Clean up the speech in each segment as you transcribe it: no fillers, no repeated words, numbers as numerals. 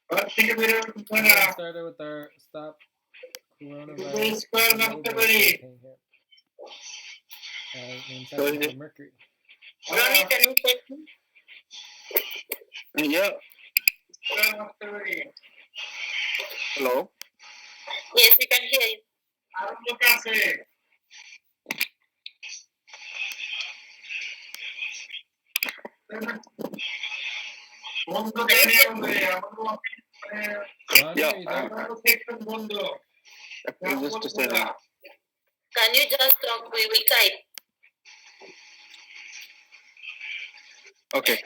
We're getting started with our Stop Coronavirus Global campaign here. In session for Mercury. Ronnie, can you take me? Yeah. Hello. Yes, we can hear you. Ronnie, Yeah. are you there? Just a second. Can you just talk? We will type. Okay.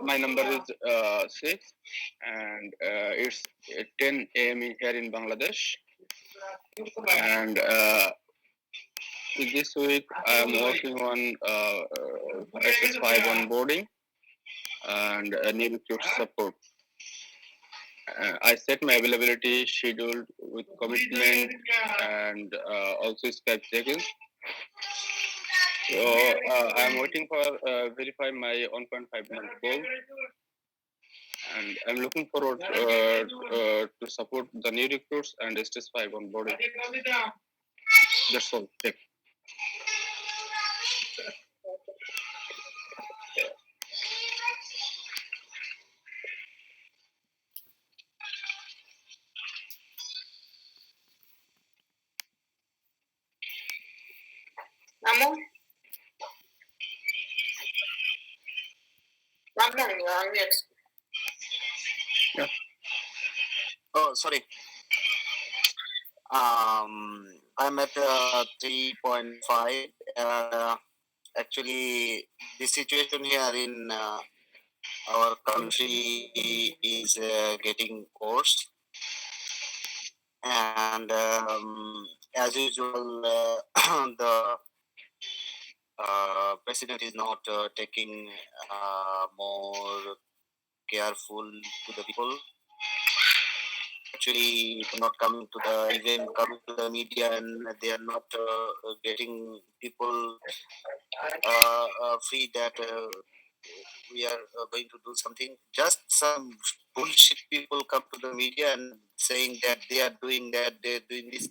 My number is 6, and it's 10 a.m. here in Bangladesh. And this week I am working on SS5 onboarding and new recruit support. I set my availability scheduled with commitment and also Skype check-in. So I'm waiting for verify my 1.5 month goal, and I'm looking forward to support the new recruits and stage 5 onboarding. That's all. Thank you. Namu? Namu, you are on mute. Yeah. Oh, sorry. I'm at 3.5. Actually, the situation here in our country is getting worse, and as usual, the president is not taking more careful to the people. Actually, not coming to the even coming to the media, and they are not getting people free that we are going to do something. Just some bullshit people come to the media and saying that they are doing that, they are doing this,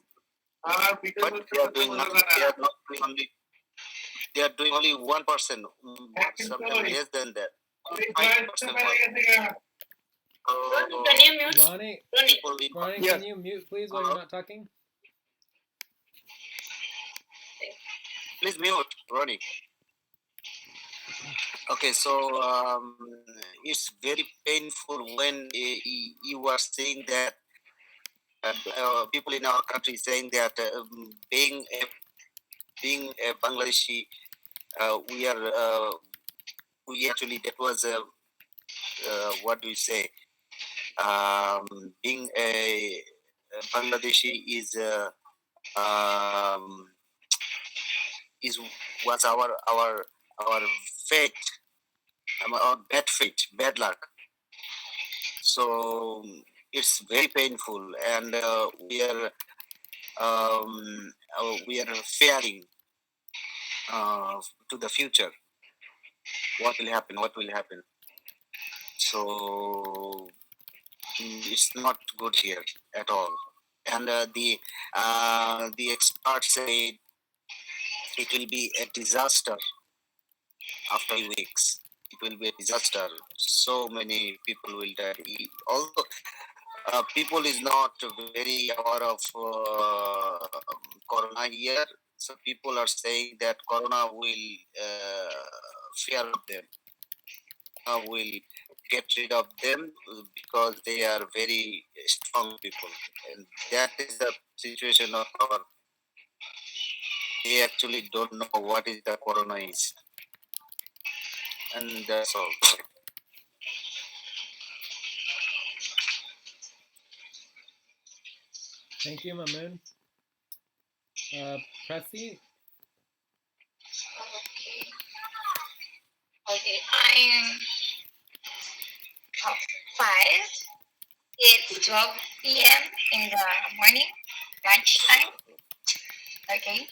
but they are doing nothing. They are not doing only. They are doing only 1%, sometimes less than that. 5%. Can you mute? Ronnie, Ronnie. can you mute, please, while you're not talking? Please mute, Ronnie. Okay, so it's very painful when you are saying that people in our country saying that being a Bangladeshi, we actually, that was what do we say? Being a Bangladeshi was our fate, our bad fate, bad luck. So it's very painful, and we are fearing to the future. What will happen? What will happen? So it's not good here at all. And the experts say it will be a disaster after weeks. It will be a disaster. So many people will die. Although people is not very aware of corona here, so people are saying that corona will fear of them, will get rid of them because they are very strong people, and that is the situation of our. They actually don't know what is the corona is, and that's all. Thank you, Mamoon. Pressy? Okay, I'm 5. It's 12 p.m. in the morning, lunchtime. Okay.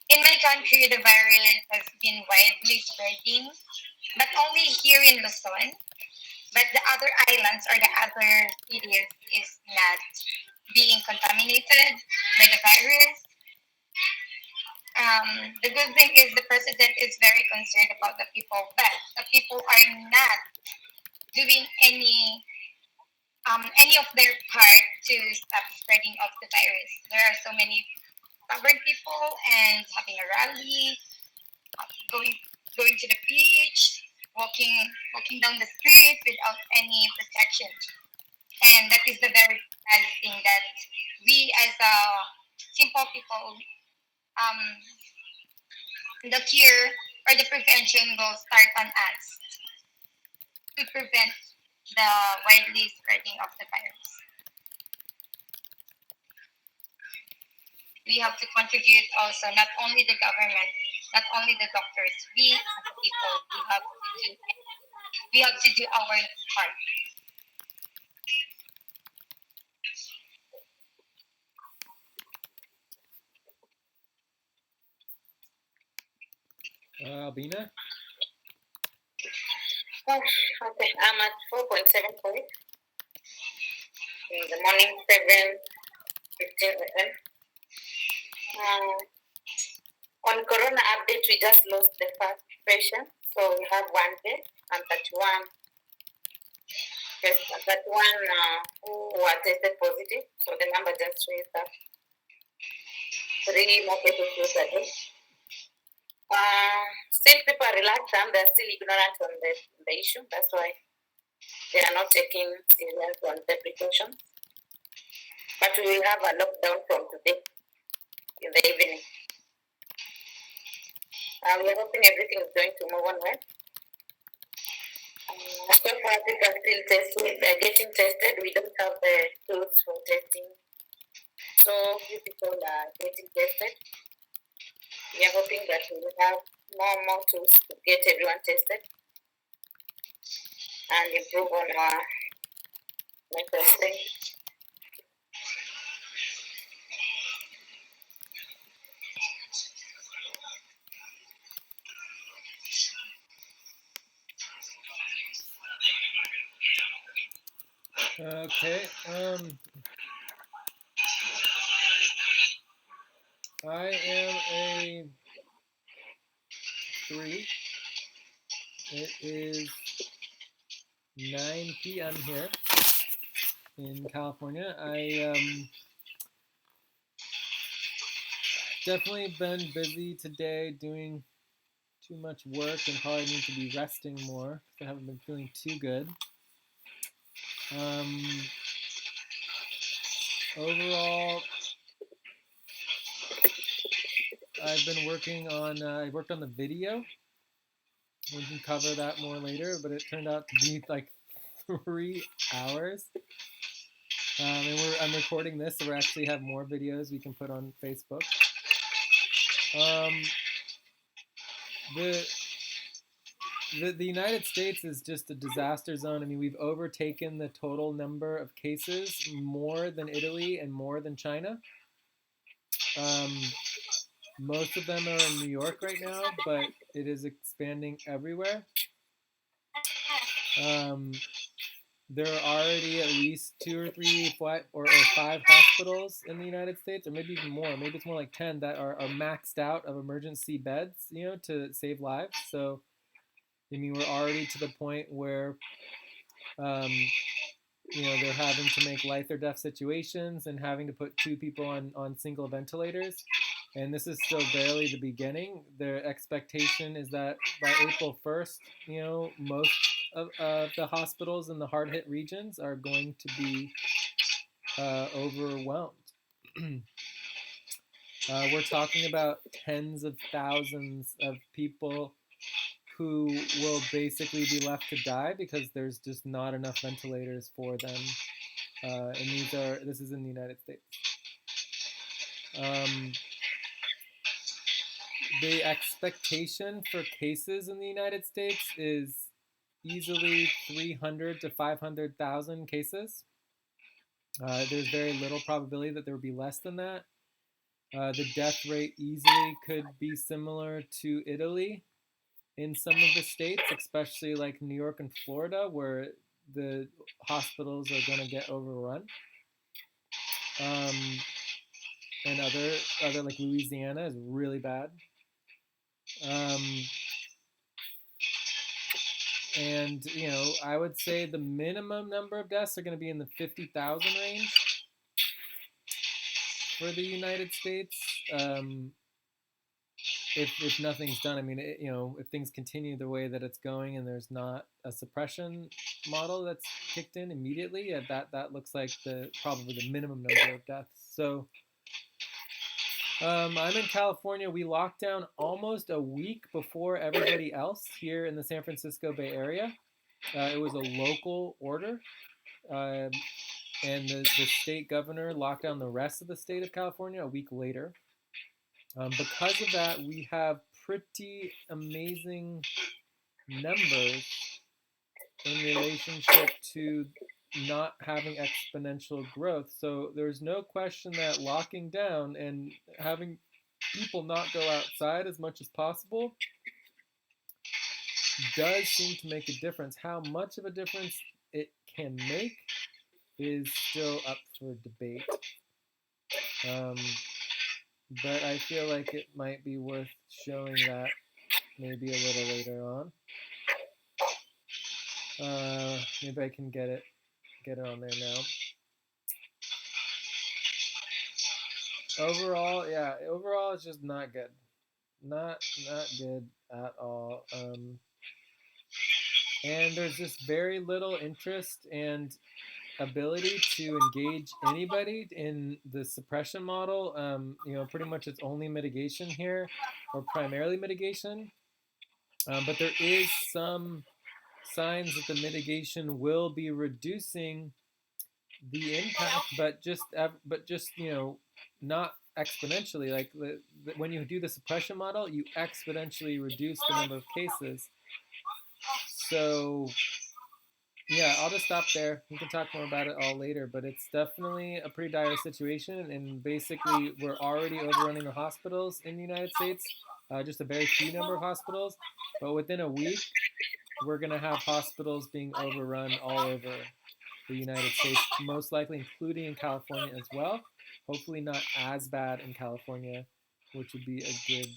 In my country, the virus has been widely spreading, not only here in Luzon, but the other islands or the other cities is not being contaminated by the virus. The good thing is the president is very concerned about the people, but the people are not doing any of their part to stop spreading of the virus. There are so many stubborn people and having a rally, going to the beach, walking down the street without any protection. And that is the very bad thing that we as a simple people, um, the cure or the prevention will start on us to prevent the widely spreading of the virus. We have to contribute also, not only the government, not only the doctors, we as a people, we have to do our part. Albina? Oh, okay, I'm at 4.75 in the morning, 7:15 a.m. On Corona update, we just lost the first patient, so we have one death and 31. Yes, 31 who were tested positive, so the number just raised up. 3 more cases yesterday. Still, people are reluctant, they're still ignorant on the issue, that's why they are not taking serious on the precautions. But we will have a lockdown from today in the evening. We are hoping everything is going to move on well. So far, people are still testing, they're getting tested. We don't have the tools for testing. So few people are getting tested. We are hoping that we will have more tools to get everyone tested and improve on our mental strength. Okay. I am a 3. It is 9 p.m. here in California. I definitely been busy today doing too much work and probably need to be resting more because I haven't been feeling too good. Overall, I've been working on, I worked on the video. We can cover that more later, but it turned out to be like 3 hours. And I'm recording this, so we actually have more videos we can put on Facebook. The United States is just a disaster zone. I mean, we've overtaken the total number of cases more than Italy and more than China. Most of them are in New York right now, but it is expanding everywhere. There are already at least 2 or 3 or 5 hospitals in the United States, or maybe even more. Maybe it's more like 10 that are maxed out of emergency beds, to save lives. So, I mean, we're already to the point where, they're having to make life or death situations and having to put 2 people on single ventilators. And this is still barely the beginning. Their expectation is that by April 1st, most of the hospitals in the hard-hit regions are going to be overwhelmed. We're talking about tens of thousands of people who will basically be left to die because there's just not enough ventilators for them. And this is in the United States. The expectation for cases in the United States is easily 300 to 500,000 cases. There's very little probability that there will be less than that. The death rate easily could be similar to Italy in some of the states, especially like New York and Florida, where the hospitals are going to get overrun. And other like Louisiana is really bad. And I would say the minimum number of deaths are going to be in the 50,000 range for the United States. If nothing's done, I mean, if things continue the way that it's going and there's not a suppression model that's kicked in immediately, that looks like probably the minimum number of deaths. So I'm in California. We locked down almost a week before everybody else here in the San Francisco Bay Area. It was a local order, and the state governor locked down the rest of the state of California a week later. Because of that, we have pretty amazing numbers in relationship to not having exponential growth. So there's no question that locking down and having people not go outside as much as possible does seem to make a difference. How much of a difference it can make is still up for debate. But I feel like it might be worth showing that maybe a little later on. Maybe I can get it on there now. Overall it's just not good. Not good at all. And there's just very little interest and ability to engage anybody in the suppression model. Pretty much it's only mitigation here, or primarily mitigation. But there is some signs that the mitigation will be reducing the impact, but just not exponentially. Like when you do the suppression model, you exponentially reduce the number of cases. So yeah, I'll just stop there. We can talk more about it all later, but it's definitely a pretty dire situation, and basically we're already overrunning the hospitals in the United States, just a very few number of hospitals, but within a week, we're going to have hospitals being overrun all over the United States, most likely including in California as well. Hopefully not as bad in California, which would be a good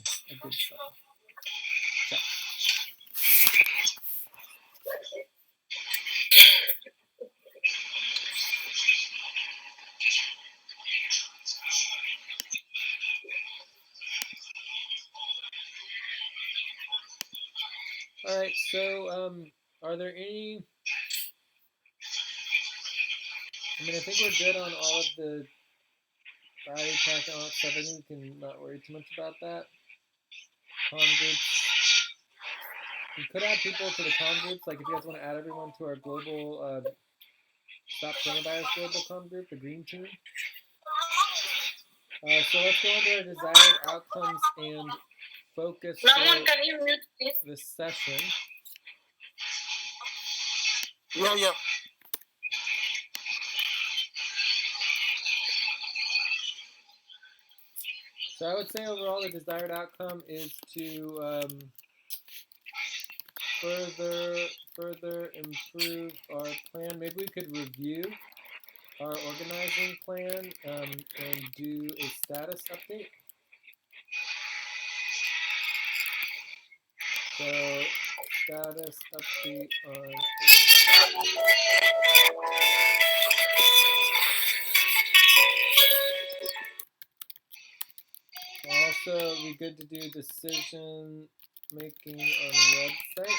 sign. Okay. All right, so are there any, I think we're good on all of the body attack and all that stuff. I think we can not worry too much about that. Con groups. We could add people to the con groups, like if you guys want to add everyone to our global StopCoronavirusGlobal con group, the green team. So let's go into our desired outcomes and focus Can you mute this session. Yeah. So I would say overall the desired outcome is to further improve our plan. Maybe we could review our organizing plan and do a status update. So status update on. Also, it'd be good to do decision making on the website.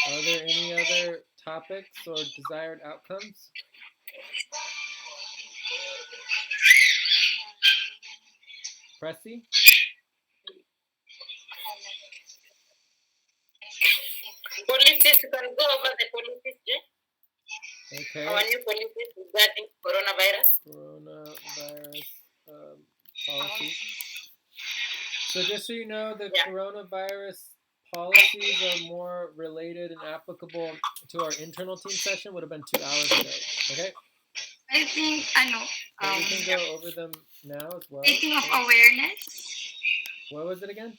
Are there any other topics or desired outcomes? Pressy? policies? You can go over the policies, Jay. Okay. Our new policies regarding Coronavirus policies. So just so you know, the coronavirus policies are more related and applicable to our internal team session. Would have been 2 hours ago. Okay. I think, So we can go over them now as well. speaking of awareness, What was it again?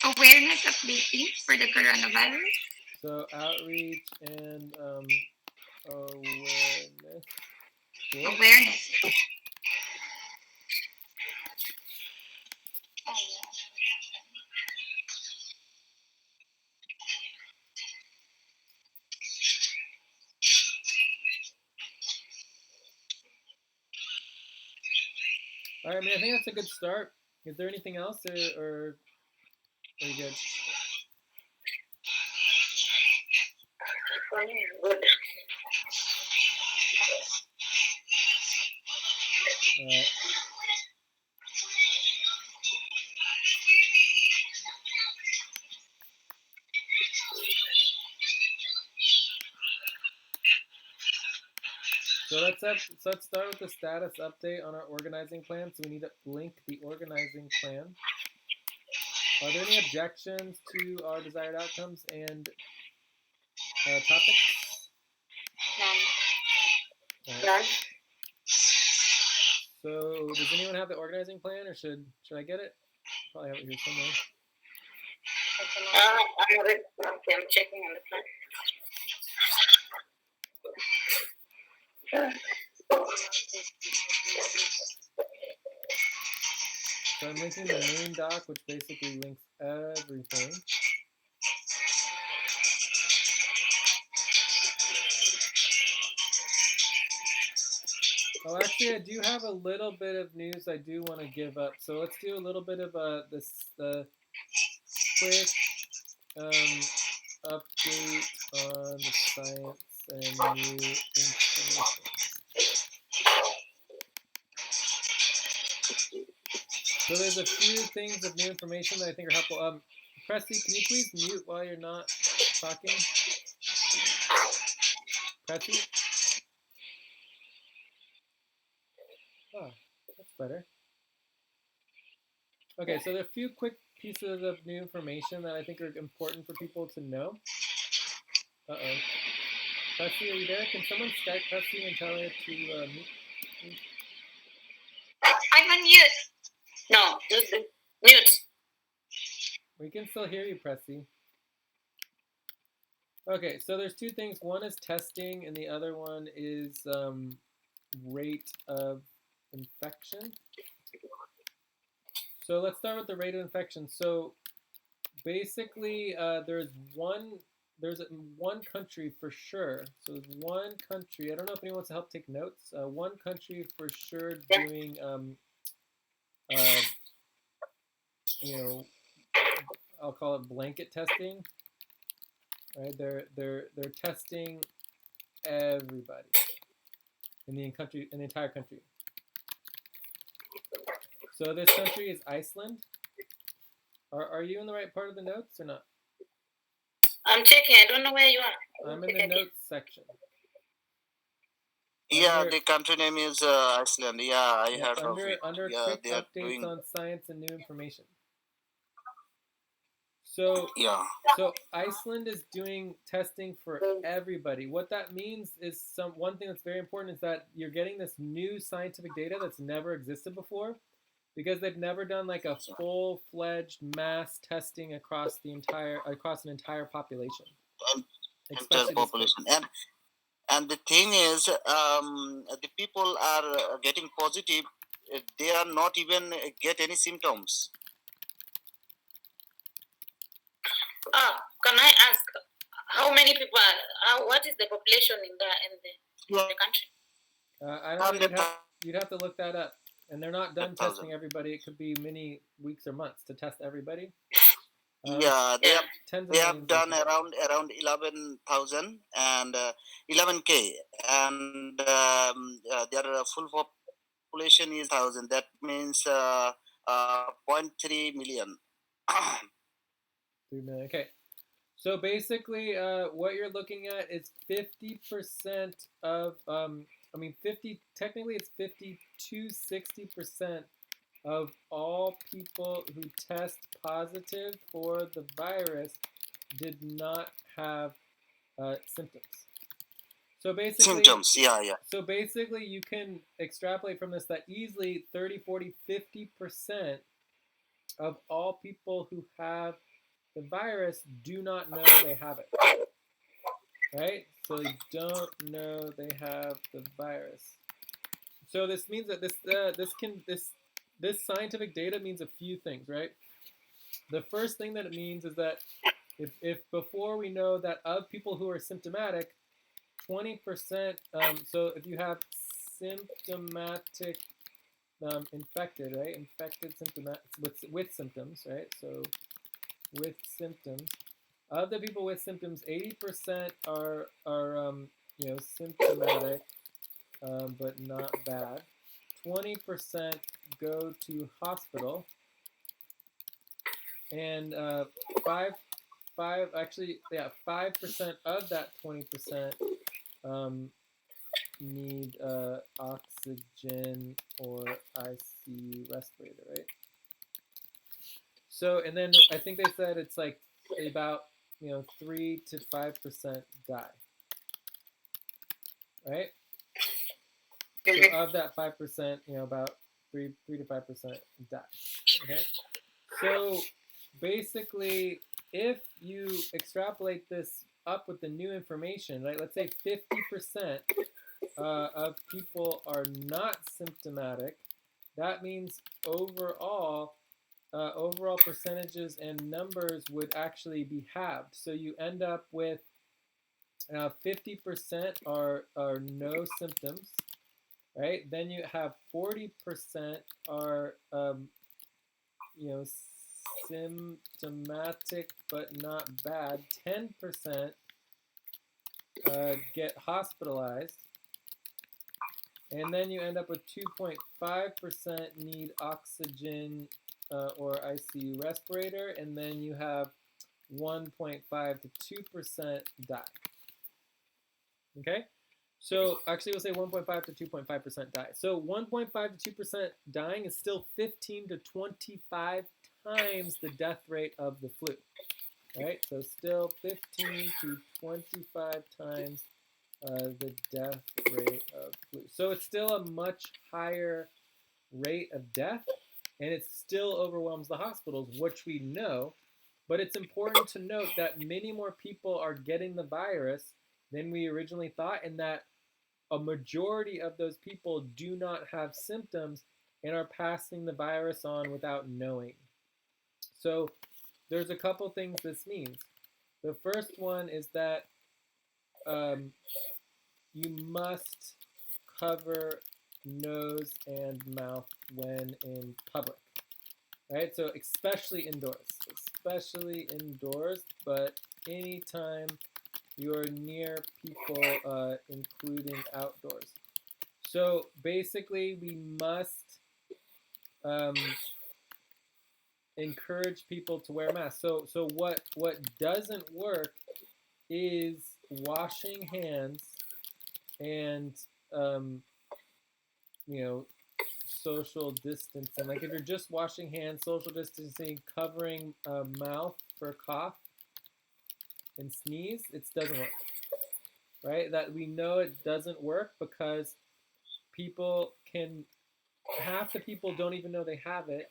Awareness updating for the coronavirus. So outreach and awareness. Cool. Awareness. All right, I mean, I think that's a good start. Is there anything else, or are you good? Good. All right. So let's start with the status update on our organizing plan. So we need to link the organizing plan. Are there any objections to our desired outcomes and topics? None. Right. So does anyone have the organizing plan, or should I get it? Probably have it here somewhere. I'm already, okay, I'm checking on the plan. So I'm linking the main doc, which basically links everything. Oh, actually, I do have a little bit of news I do want to give up. So let's do a little bit of the quick update on the science and new information. So there's a few things of new information that I think are helpful. Pressy, can you please mute while you're not talking? Pressy? Oh, that's better. Okay, so there are a few quick pieces of new information that I think are important for people to know. Uh-oh. Pressy, are you there? Can someone Skype Pressy and tell her to mute? I'm on mute. No, mute. We can still hear you, Pressy. Okay, so there's two things. One is testing, and the other one is rate of infection. So let's start with the rate of infection. So basically, there's one country for sure. So there's one country. I don't know if anyone wants to help take notes. One country for sure doing, you know, I'll call it blanket testing. Right? They're testing everybody in the entire country. So this country is Iceland. Are you in the right part of the notes or not? I'm checking. I don't know where you are. I'm in the notes section. Yeah, the country name is Iceland. Yeah, I heard of it. Under Yeah, quick they are updates doing. on science and new information. So Yeah. So Iceland is doing testing for everybody. What that means is one thing that's very important is that you're getting this new scientific data that's never existed before, because they've never done like a full-fledged mass testing across an entire population. Entire population. And the thing is, the people are getting positive. They are not even get any symptoms. Can I ask how many people what is the population in the country? I don't know. You'd have to look that up. And they're not done testing everybody. It could be many weeks or months to test everybody. Yeah, they have done around 11,000 and 11K, and their full population is 1,000. That means 0.3 million. 3 million. Okay. So basically, what you're looking at is 50% of, technically it's 50 to 60% of all people who test positive for the virus did not have symptoms. So basically, symptoms. Yeah. So basically, you can extrapolate from this that easily 30, 40, 50% of all people who have the virus do not know they have it. Right? So they don't know they have the virus. So this means that this scientific data means a few things, right? The first thing that it means is that if before we know that of people who are symptomatic, 20%, so if you have symptomatic infected, right? Infected symptomatic with symptoms, right? So with symptoms, of the people with symptoms, 80% are symptomatic, but not bad. 20% go to hospital, and 5% of that 20% need oxygen or ICU respirator, right? So, and then I think they said it's like about 3 to 5% die, right? So of that 5%, about 3 to 5% die. Okay. So basically, if you extrapolate this up with the new information, right? Let's say 50% of people are not symptomatic. That means overall percentages and numbers would actually be halved. So you end up with 50% are no symptoms, right? Then you have 40% are symptomatic but not bad. 10% get hospitalized. And then you end up with 2.5% need oxygen or ICU respirator, and then you have 1.5 to 2% die. Okay? So actually we'll say 1.5 to 2.5% die. So 1.5 to 2% dying is still 15 to 25 times the death rate of the flu. Right? So still 15 to 25 times the death rate of flu. So it's still a much higher rate of death, and it still overwhelms the hospitals, which we know. But it's important to note that many more people are getting the virus than we originally thought, and that a majority of those people do not have symptoms and are passing the virus on without knowing. So there's a couple things this means. The first one is that you must cover nose and mouth when in public, right? So especially indoors, but anytime you are near people, including outdoors. So basically, we must encourage people to wear masks. So what doesn't work is washing hands and social distancing. Like if you're just washing hands, social distancing, covering mouth for cough and sneeze, it doesn't work, right? That we know it doesn't work because half the people don't even know they have it,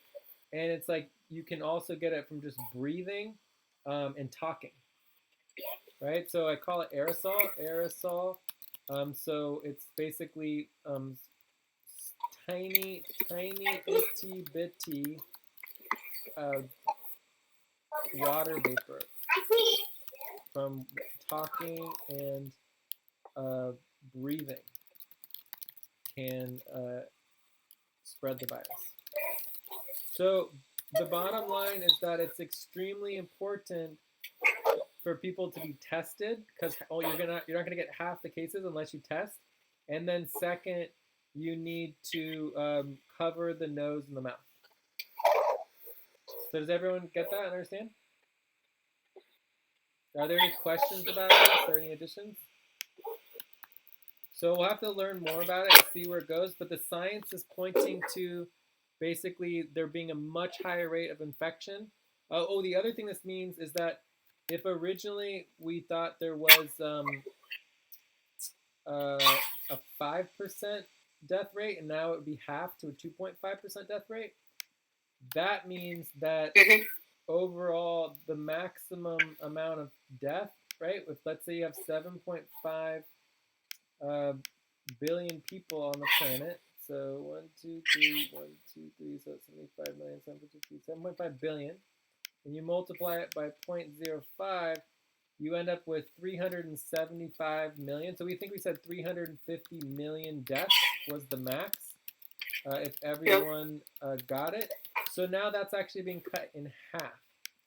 and it's like you can also get it from just breathing and talking, right? So I call it aerosol. So it's basically tiny itty bitty water vapor from talking and breathing can spread the virus. So the bottom line is that it's extremely important for people to be tested, because you're not gonna get half the cases unless you test. And then second, you need to cover the nose and the mouth. So does everyone get that and understand? Are there any questions about this or any additions? So we'll have to learn more about it and see where it goes, but the science is pointing to basically there being a much higher rate of infection. The other thing this means is that if originally we thought there was a 5% death rate, and now it would be half to a 2.5% death rate. That means that overall, the maximum amount of death, right? If let's say you have 7.5 billion people on the planet, so 1, 2, 3, 1, 2, 3, so 75 million, 7.5 billion, and you multiply it by 0.05, you end up with 375 million. So we think we said 350 million deaths was the max if everyone got it. So now that's actually being cut in half.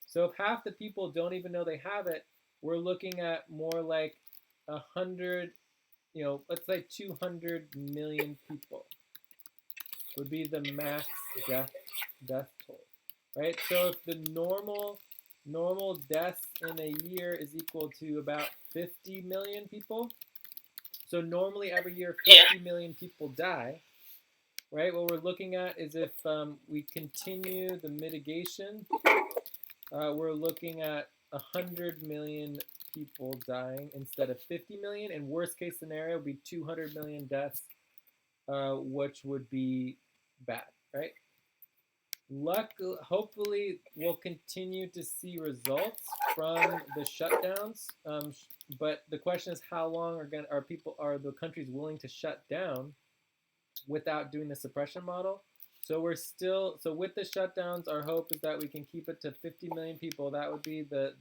So if half the people don't even know they have it, we're looking at more like 100, let's say 200 million people would be the max death toll, right? So if the normal deaths in a year is equal to about 50 million people, so normally every year 50 million people die, right? What we're looking at is if we continue the mitigation, we're looking at 100 million people dying instead of 50 million, and worst case scenario would be 200 million deaths, which would be bad, right? Hopefully, we'll continue to see results from the shutdowns, but the question is how long are the countries willing to shut down without doing the suppression model? So with the shutdowns, our hope is that we can keep it to 50 million people. That would be the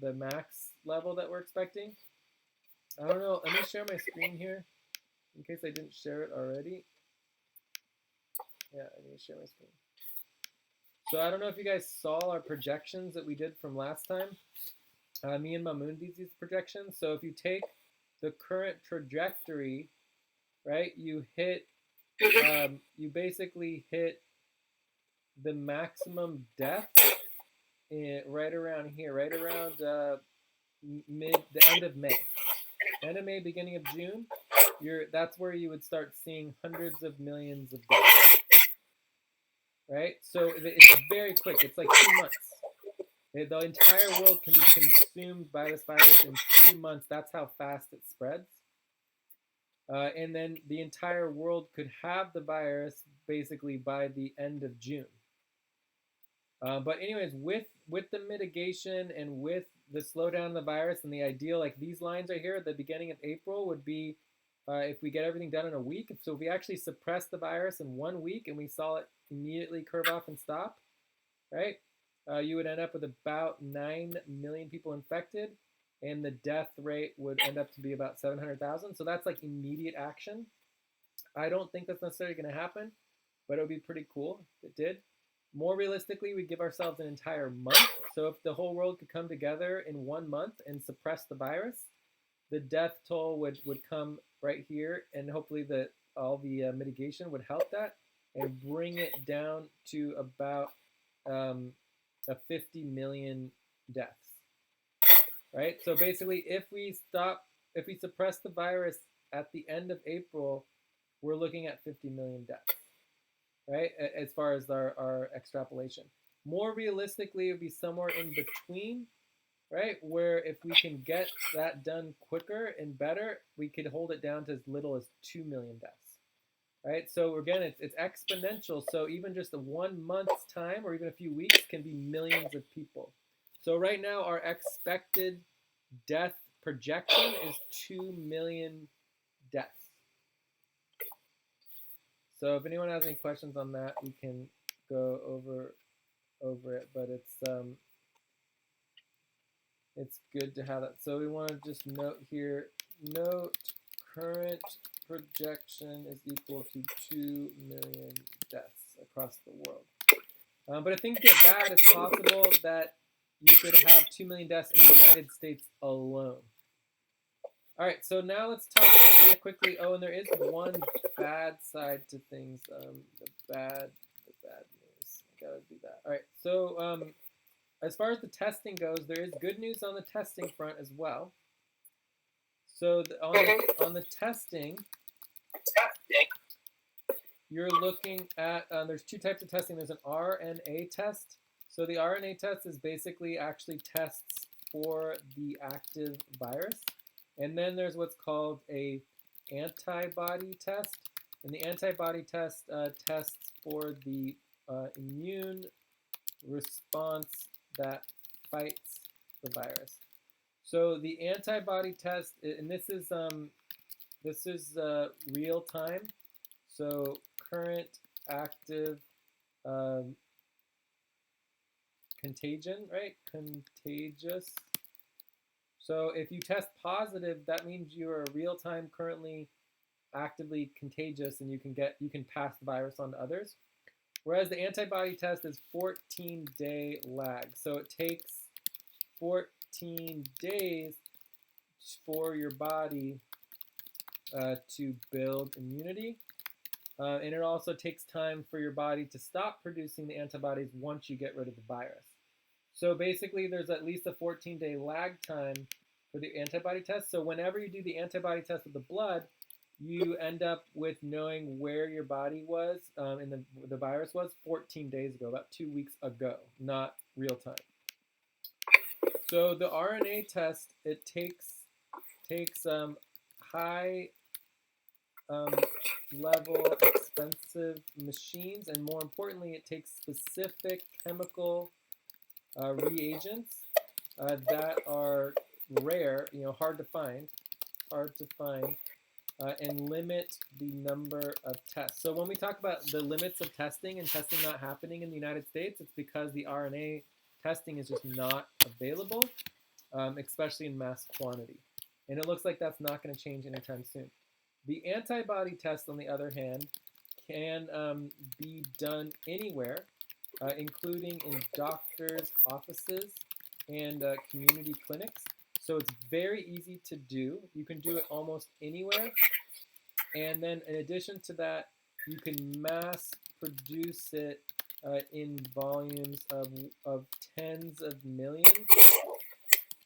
max level that we're expecting. I don't know. Let me share my screen here in case I didn't share it already. Yeah, I need to share my screen. So I don't know if you guys saw our projections that we did from last time. Me and Mamoon did these projections. So if you take the current trajectory, right, you basically hit the maximum death right around here, right around the end of May. End of May, beginning of June, that's where you would start seeing hundreds of millions of deaths. Right? So it's very quick. It's like 2 months. The entire world can be consumed by this virus in 2 months. That's how fast it spreads. And then the entire world could have the virus basically by the end of June. But anyways, with the mitigation and with the slowdown of the virus and the ideal, like these lines right here at the beginning of April would be if we get everything done in a week. So if we actually suppress the virus in 1 week and we saw it immediately curve off and stop, right? You would end up with about 9 million people infected, and the death rate would end up to be about 700,000. So that's like immediate action. I don't think that's necessarily going to happen, but it would be pretty cool if it did. More realistically, we give ourselves an entire month. So if the whole world could come together in 1 month and suppress the virus, the death toll would come right here, and hopefully all the mitigation would help that and bring it down to about 50 million deaths, right? So basically, if we suppress the virus at the end of April, we're looking at 50 million deaths, right? As far as our extrapolation. More realistically, it would be somewhere in between, right? Where if we can get that done quicker and better, we could hold it down to as little as 2 million deaths. Right, so again, it's exponential. So even just a 1 month's time, or even a few weeks, can be millions of people. So right now, our expected death projection is 2 million deaths. So if anyone has any questions on that, we can go over it. But it's good to have that. So we want to just note here, note current projection is equal to 2 million deaths across the world. But if things get bad, it's possible that you could have 2 million deaths in the United States alone. All right, so now let's talk really quickly. Oh, and there is one bad side to things. The bad news. I gotta do that. All right, so as far as the testing goes, there is good news on the testing front as well. So on the testing, you're looking at, there's 2 types of testing. There's an RNA test. So the RNA test is basically actually tests for the active virus. And then there's what's called a antibody test. And the antibody test tests for the immune response that fights the virus. So the antibody test, and this is real time. So current active contagion, right? Contagious. So if you test positive, that means you are real time, currently actively contagious, and you can pass the virus on to others. Whereas the antibody test is 14-day lag. So it takes 14 days for your body to build immunity. And it also takes time for your body to stop producing the antibodies once you get rid of the virus. So basically, there's at least a 14-day lag time for the antibody test. So whenever you do the antibody test with the blood, you end up with knowing where your body was and the virus was 14 days ago, about 2 weeks ago, not real time. So the RNA test, it takes high level expensive machines, and more importantly, it takes specific chemical reagents that are rare, hard to find, and limit the number of tests. So when we talk about the limits of testing and testing not happening in the United States, it's because the RNA testing is just not available, especially in mass quantity. And it looks like that's not going to change anytime soon. The antibody test, on the other hand, can be done anywhere, including in doctors' offices and community clinics. So it's very easy to do. You can do it almost anywhere. And then in addition to that, you can mass produce it in volumes of tens of millions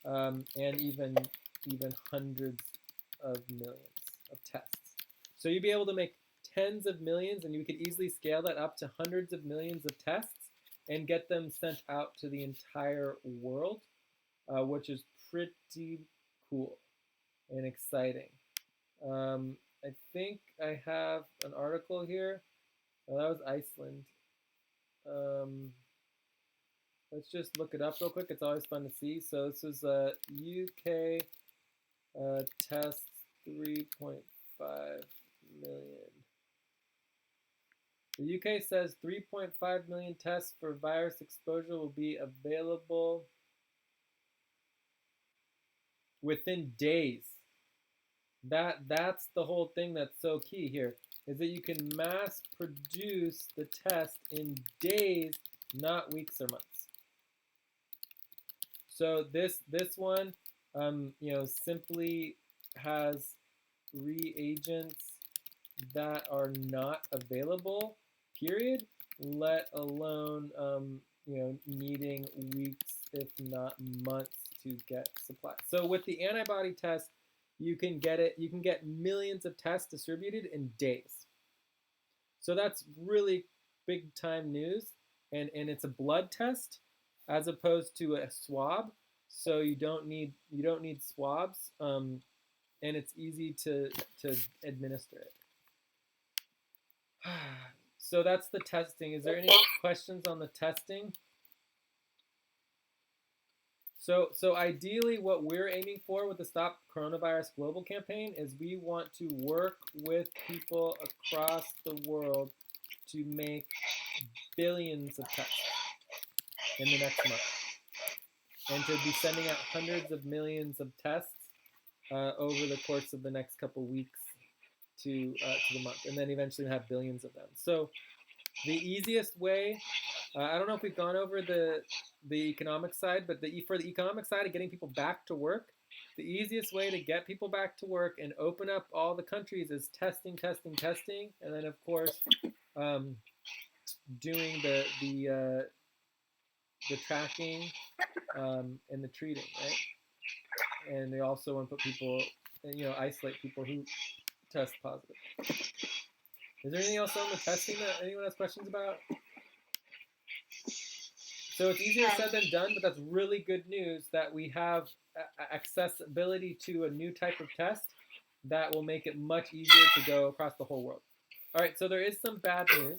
and even hundreds of millions of tests. So you'd be able to make tens of millions, and you could easily scale that up to hundreds of millions of tests and get them sent out to the entire world, which is pretty cool and exciting. I think I have an article here. Oh, that was Iceland. Let's just look it up real quick. It's always fun to see. So this is UK tests 3.5 million. The UK says 3.5 million tests for virus exposure will be available within days. That's the whole thing that's so key here, is that you can mass produce the test in days, not weeks or months. So this one, simply has reagents that are not available, period, let alone, needing weeks, if not months, to get supplies. So with the antibody test, you can get millions of tests distributed in days. So that's really big time news, and it's a blood test as opposed to a swab. So you don't need swabs, and it's easy to administer it. So that's the testing. Is there any questions on the testing? So ideally, what we're aiming for with the Stop Coronavirus Global campaign is we want to work with people across the world to make billions of tests in the next month, and to be sending out hundreds of millions of tests over the course of the next couple weeks to the month, and then eventually have billions of them. So the easiest way, I don't know if we've gone over the economic side, but for the economic side of getting people back to work, the easiest way to get people back to work and open up all the countries is testing, and then of course doing the tracking and the treating, right? And they also want to put people, isolate people who test positive. Is there anything else on the testing that anyone has questions about? So it's easier said than done, but that's really good news that we have accessibility to a new type of test that will make it much easier to go across the whole world. All right, so there is some bad news.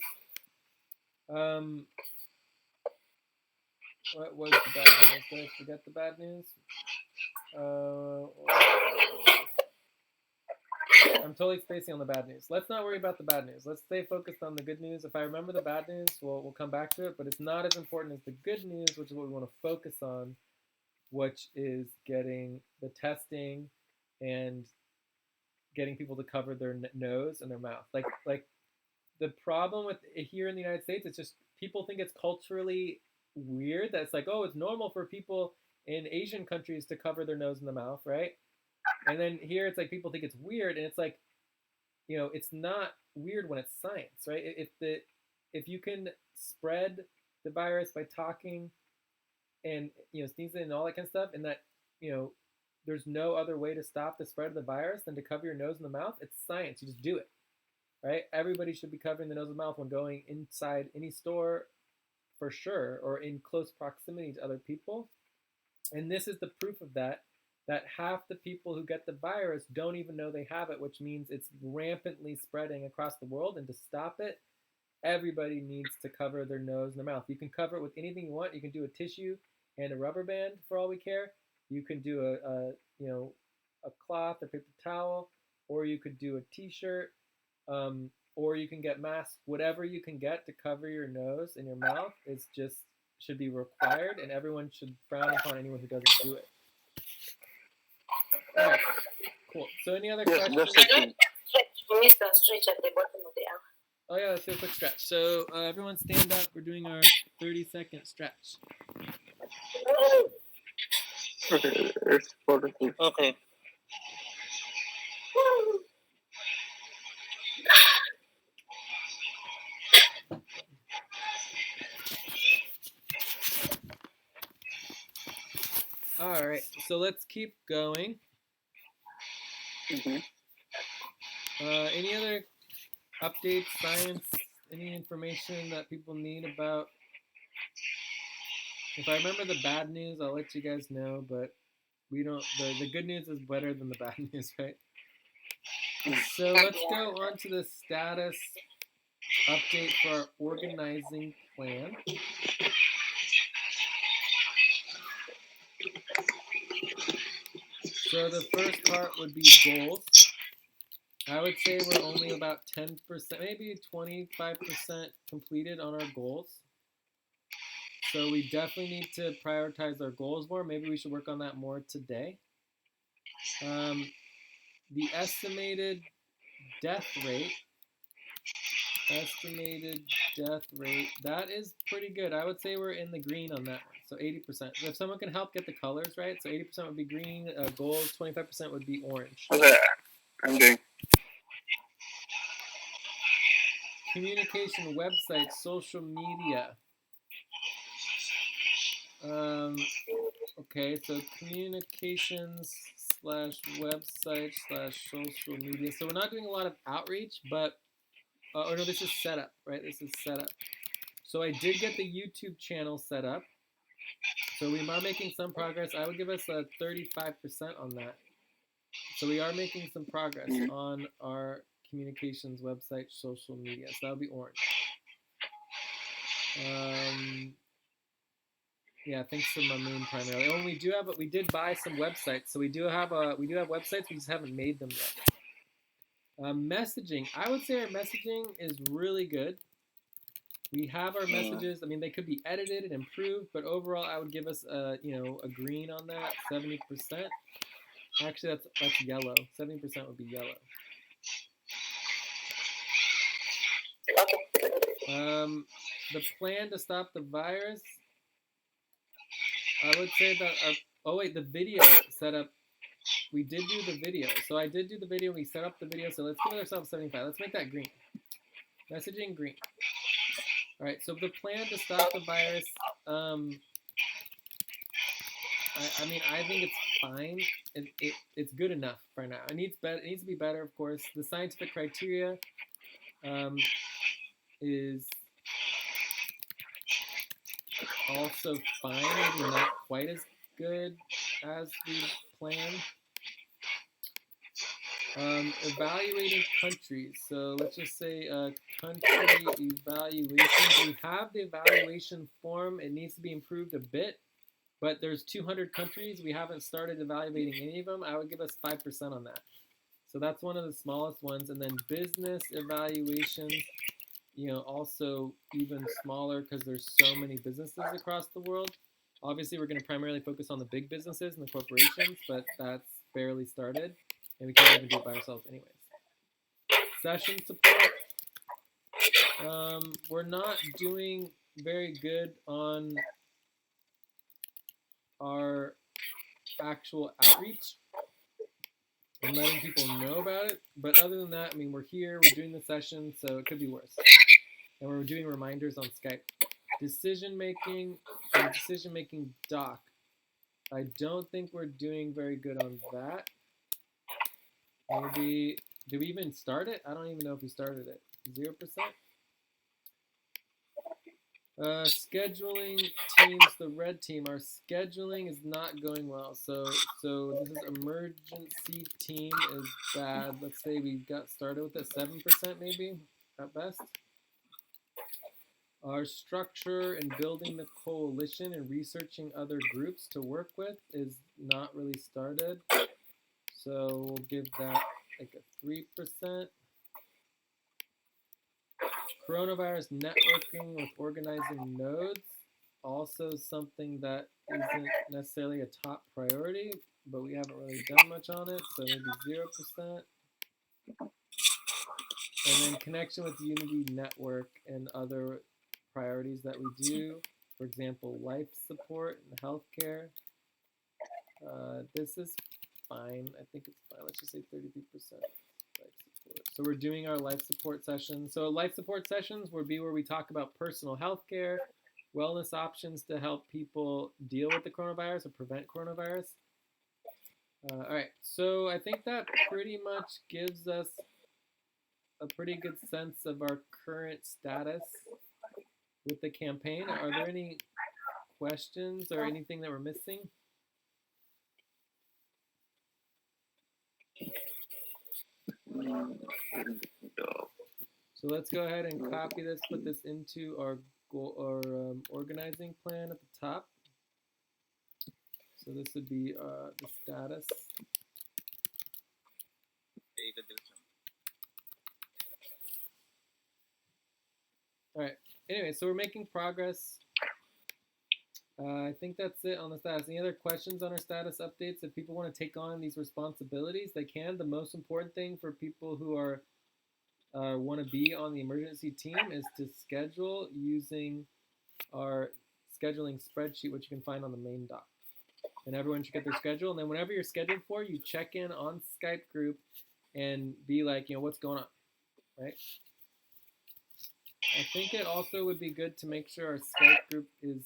What was the bad news? Did I forget the bad news? I'm totally spacing on the bad news. Let's not worry about the bad news. Let's stay focused on the good news. If I remember the bad news, we'll come back to it, but it's not as important as the good news, which is what we want to focus on, which is getting the testing and getting people to cover their nose and their mouth. Like the problem with here in the United States, it's just people think it's culturally weird that it's like, oh, it's normal for people in Asian countries to cover their nose and their mouth, right? And then here it's like people think it's weird, and it's like, you know, it's not weird when it's science, right? If you can spread the virus by talking and, you know, sneezing and all that kind of stuff, and that, you know, there's no other way to stop the spread of the virus than to cover your nose and the mouth, it's science. You just do it, right? Everybody should be covering the nose and mouth when going inside any store, for sure, or in close proximity to other people. And this is the proof of that half the people who get the virus don't even know they have it, which means it's rampantly spreading across the world. And to stop it, everybody needs to cover their nose and their mouth. You can cover it with anything you want. You can do a tissue and a rubber band for all we care. You can do a cloth or paper towel, or you could do a t-shirt, or you can get masks. Whatever you can get to cover your nose and your mouth is just should be required, and everyone should frown upon anyone who doesn't do it. All right, cool. So any other questions? Stretch at the bottom of the arm. Oh yeah, let's do a quick stretch. So everyone stand up. We're doing our 30-second stretch. Okay, it's 42. Okay. All right, so let's keep going. Mm-hmm. Any other updates, science, any information that people need about? If I remember the bad news, I'll let you guys know, but we don't. The good news is better than the bad news, right? So let's go on to the status update for our organizing plan. So the first part would be goals. I would say we're only about 10%, maybe 25% completed on our goals. So we definitely need to prioritize our goals more. Maybe we should work on that more today. The estimated death rate, that is pretty good. I would say we're in the green on that one, so 80%. If someone can help get the colors right, so 80% would be green, gold, 25% would be orange. Okay, I'm doing. Communication, websites, social media. Okay, so communications / website / social media. So we're not doing a lot of outreach, but oh no, this is setup, right? This is setup. So I did get the YouTube channel set up. So we are making some progress. I would give us a 35% on that. So we are making some progress on our communications, website, social media. So that'll be orange. Yeah, thanks to Mamoon primarily. Oh, we did buy some websites. So we do have websites. We just haven't made them yet. Messaging. I would say our messaging is really good. We have our messages. I mean, they could be edited and improved, but overall, I would give us a green on that, 70%. Actually, that's yellow. 70% would be yellow. The plan to stop the virus. I would say that the video setup. We did do the video. So I did do the video. We set up the video. So let's give ourselves 75. Let's make that green. Messaging green. All right. So the plan to stop the virus. I mean, I think it's fine. It's good enough for now. It needs to be better, of course. The scientific criteria is also fine. Maybe not quite as good as the plan. Evaluating countries. So let's just say country evaluation. We have the evaluation form. It needs to be improved a bit, but there's 200 countries. We haven't started evaluating any of them. I would give us 5% on that. So that's one of the smallest ones. And then business evaluations, also even smaller because there's so many businesses across the world. Obviously, we're going to primarily focus on the big businesses and the corporations, but that's barely started, and we can't even do it by ourselves anyways. Session support. We're not doing very good on our actual outreach and letting people know about it. But other than that, I mean, we're here, we're doing the session, so it could be worse. And we're doing reminders on Skype. Decision making and decision making doc. I don't think we're doing very good on that. Maybe, did we even start it? I don't even know if we started it. 0%? Scheduling teams, the red team, our scheduling is not going well. So this is emergency team is bad. Let's say we got started with a 7% maybe at best. Our structure in building the coalition and researching other groups to work with is not really started. So we'll give that like a 3%. Coronavirus networking with organizing nodes, also something that isn't necessarily a top priority, but we haven't really done much on it, so maybe 0%. And then connection with Unity Network and other priorities that we do, for example, life support and healthcare. This is fine. I think it's fine. Let's just say 33% life support. So we're doing our life support sessions. So life support sessions will be where we talk about personal health care, wellness options to help people deal with the coronavirus or prevent coronavirus. All right, so I think that pretty much gives us a pretty good sense of our current status with the campaign. Are there any questions or anything that we're missing? So let's go ahead and copy this, put this into our goal, our organizing plan at the top. So this would be the status. All right. Anyway, so we're making progress. I think that's it on the status. Any other questions on our status updates? If people want to take on these responsibilities, they can. The most important thing for people who are want to be on the emergency team is to schedule using our scheduling spreadsheet, which you can find on the main doc. And everyone should get their schedule. And then whenever you're scheduled for, you check in on Skype group and be like, what's going on, right? I think it also would be good to make sure our Skype group is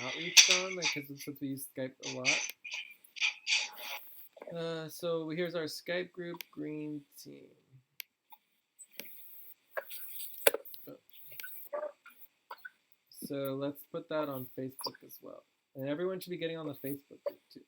outreached on, because since we use Skype a lot. So here's our Skype group, green team. So let's put that on Facebook as well. And everyone should be getting on the Facebook group too.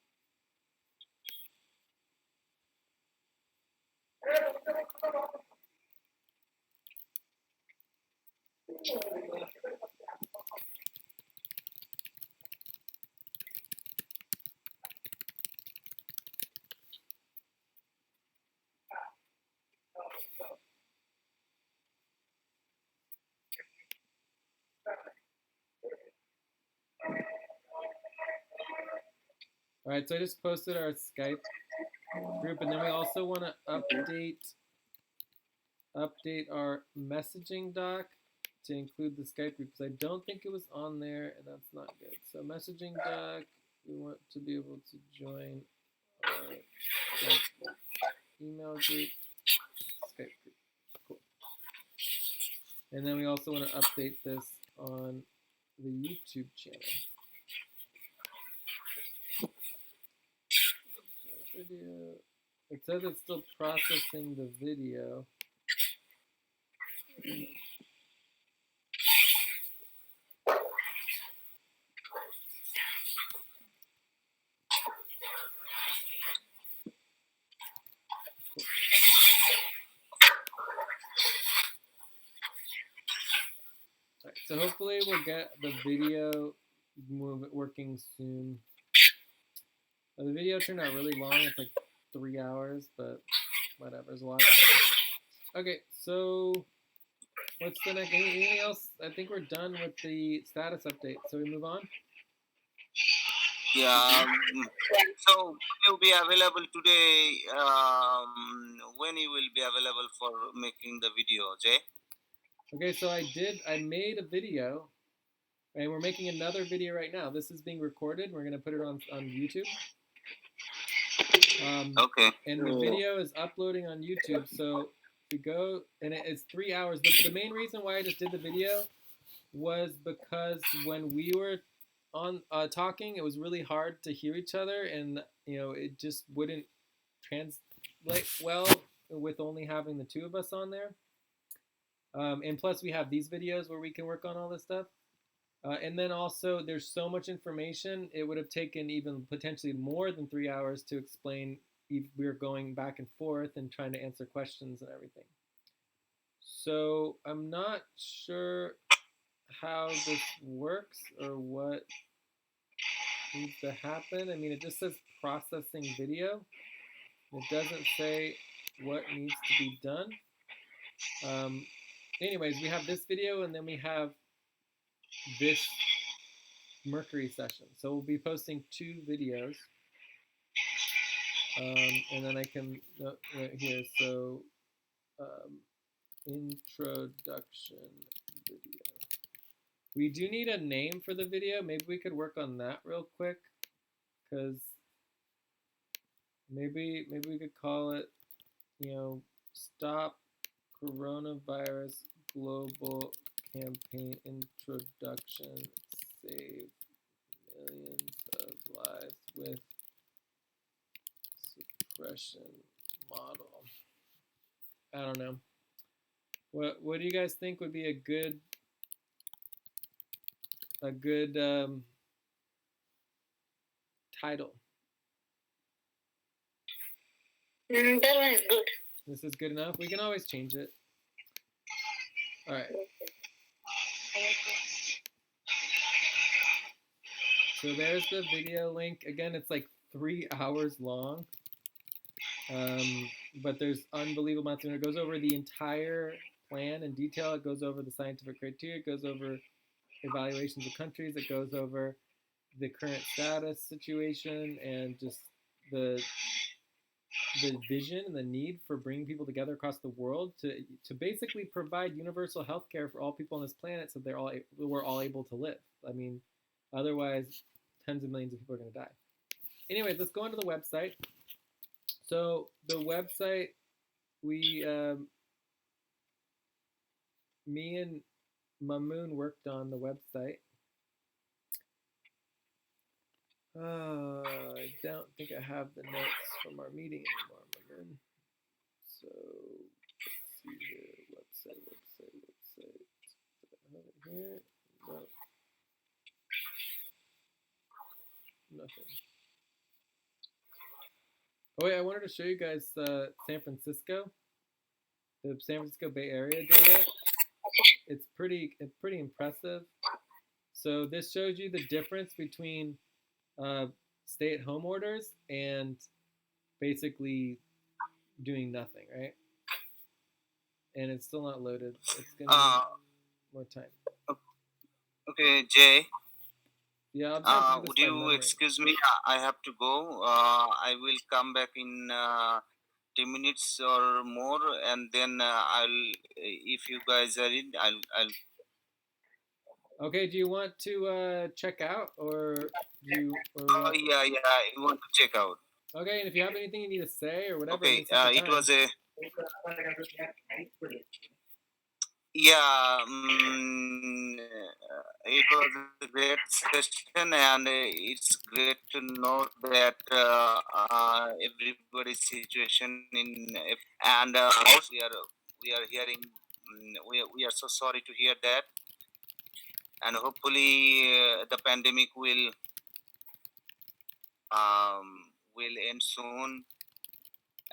All right, so I just posted our Skype group, and then we also want to update our messaging doc to include the Skype group, because I don't think it was on there, and that's not good. So messaging doc, we want to be able to join our email group, Skype group. Cool. And then we also want to update this on the YouTube channel. Video. It says it's still processing the video. So hopefully we'll get the video working soon. The video turned out really long. It's like 3 hours, but whatever. There's a lot of information. Okay, so what's the next? Anything else? I think we're done with the status update. So we move on. Yeah. So you'll be available today. When you will be available for making the video, Jay? Okay, so I made a video, and we're making another video right now. This is being recorded. We're gonna put it on YouTube. Okay. And the video is uploading on YouTube. So if we go, and it's 3 hours. The main reason why I just did the video was because when we were on talking, it was really hard to hear each other, and it just wouldn't translate well with only having the two of us on there. And plus, we have these videos where we can work on all this stuff. And then also, there's so much information, it would have taken even potentially more than 3 hours to explain if we were going back and forth and trying to answer questions and everything. So I'm not sure how this works or what needs to happen. I mean, it just says processing video. It doesn't say what needs to be done. Anyways, we have this video, and then we have this MercurySession. So we'll be posting 2 videos. And then I can, right here, so introduction video. We do need a name for the video. Maybe we could work on that real quick, because maybe we could call it, Stop Coronavirus Global Campaign Introduction, Save Millions of Lives with Suppression Model. I don't know. What do you guys think would be a good title? That one is good. This is good enough. We can always change it. All right. So there's the video link. Again, it's like 3 hours long. But there's unbelievable amounts. It goes over the entire plan in detail. It goes over the scientific criteria. It goes over evaluations of countries. It goes over the current status situation and just the vision and the need for bringing people together across the world to basically provide universal health care for all people on this planet, so we're all able to live. I mean, otherwise, tens of millions of people are going to die. Anyways, let's go onto the website. So the website, me and Mamoon worked on the website. I don't think I have the notes from our meeting anymore, Mamoon. So let's see here. Website. Did I have it here? No. Nothing. Oh wait, I wanted to show you guys San Francisco, the San Francisco Bay Area data. It's pretty impressive. So this shows you the difference between stay-at-home orders and basically doing nothing, right? And it's still not loaded. It's gonna need more time. Okay, Jay. Yeah. Would you excuse me? I have to go. I will come back in 10 minutes or more, and then I'll. If you guys are in, I'll. Okay. Do you want to check out, or do you? Oh yeah. I want to check out. Okay. And if you have anything you need to say or whatever. Okay. It was a. Yeah, it was a great session, and it's great to know that everybody's situation and also we are hearing we are so sorry to hear that, and hopefully the pandemic will end soon,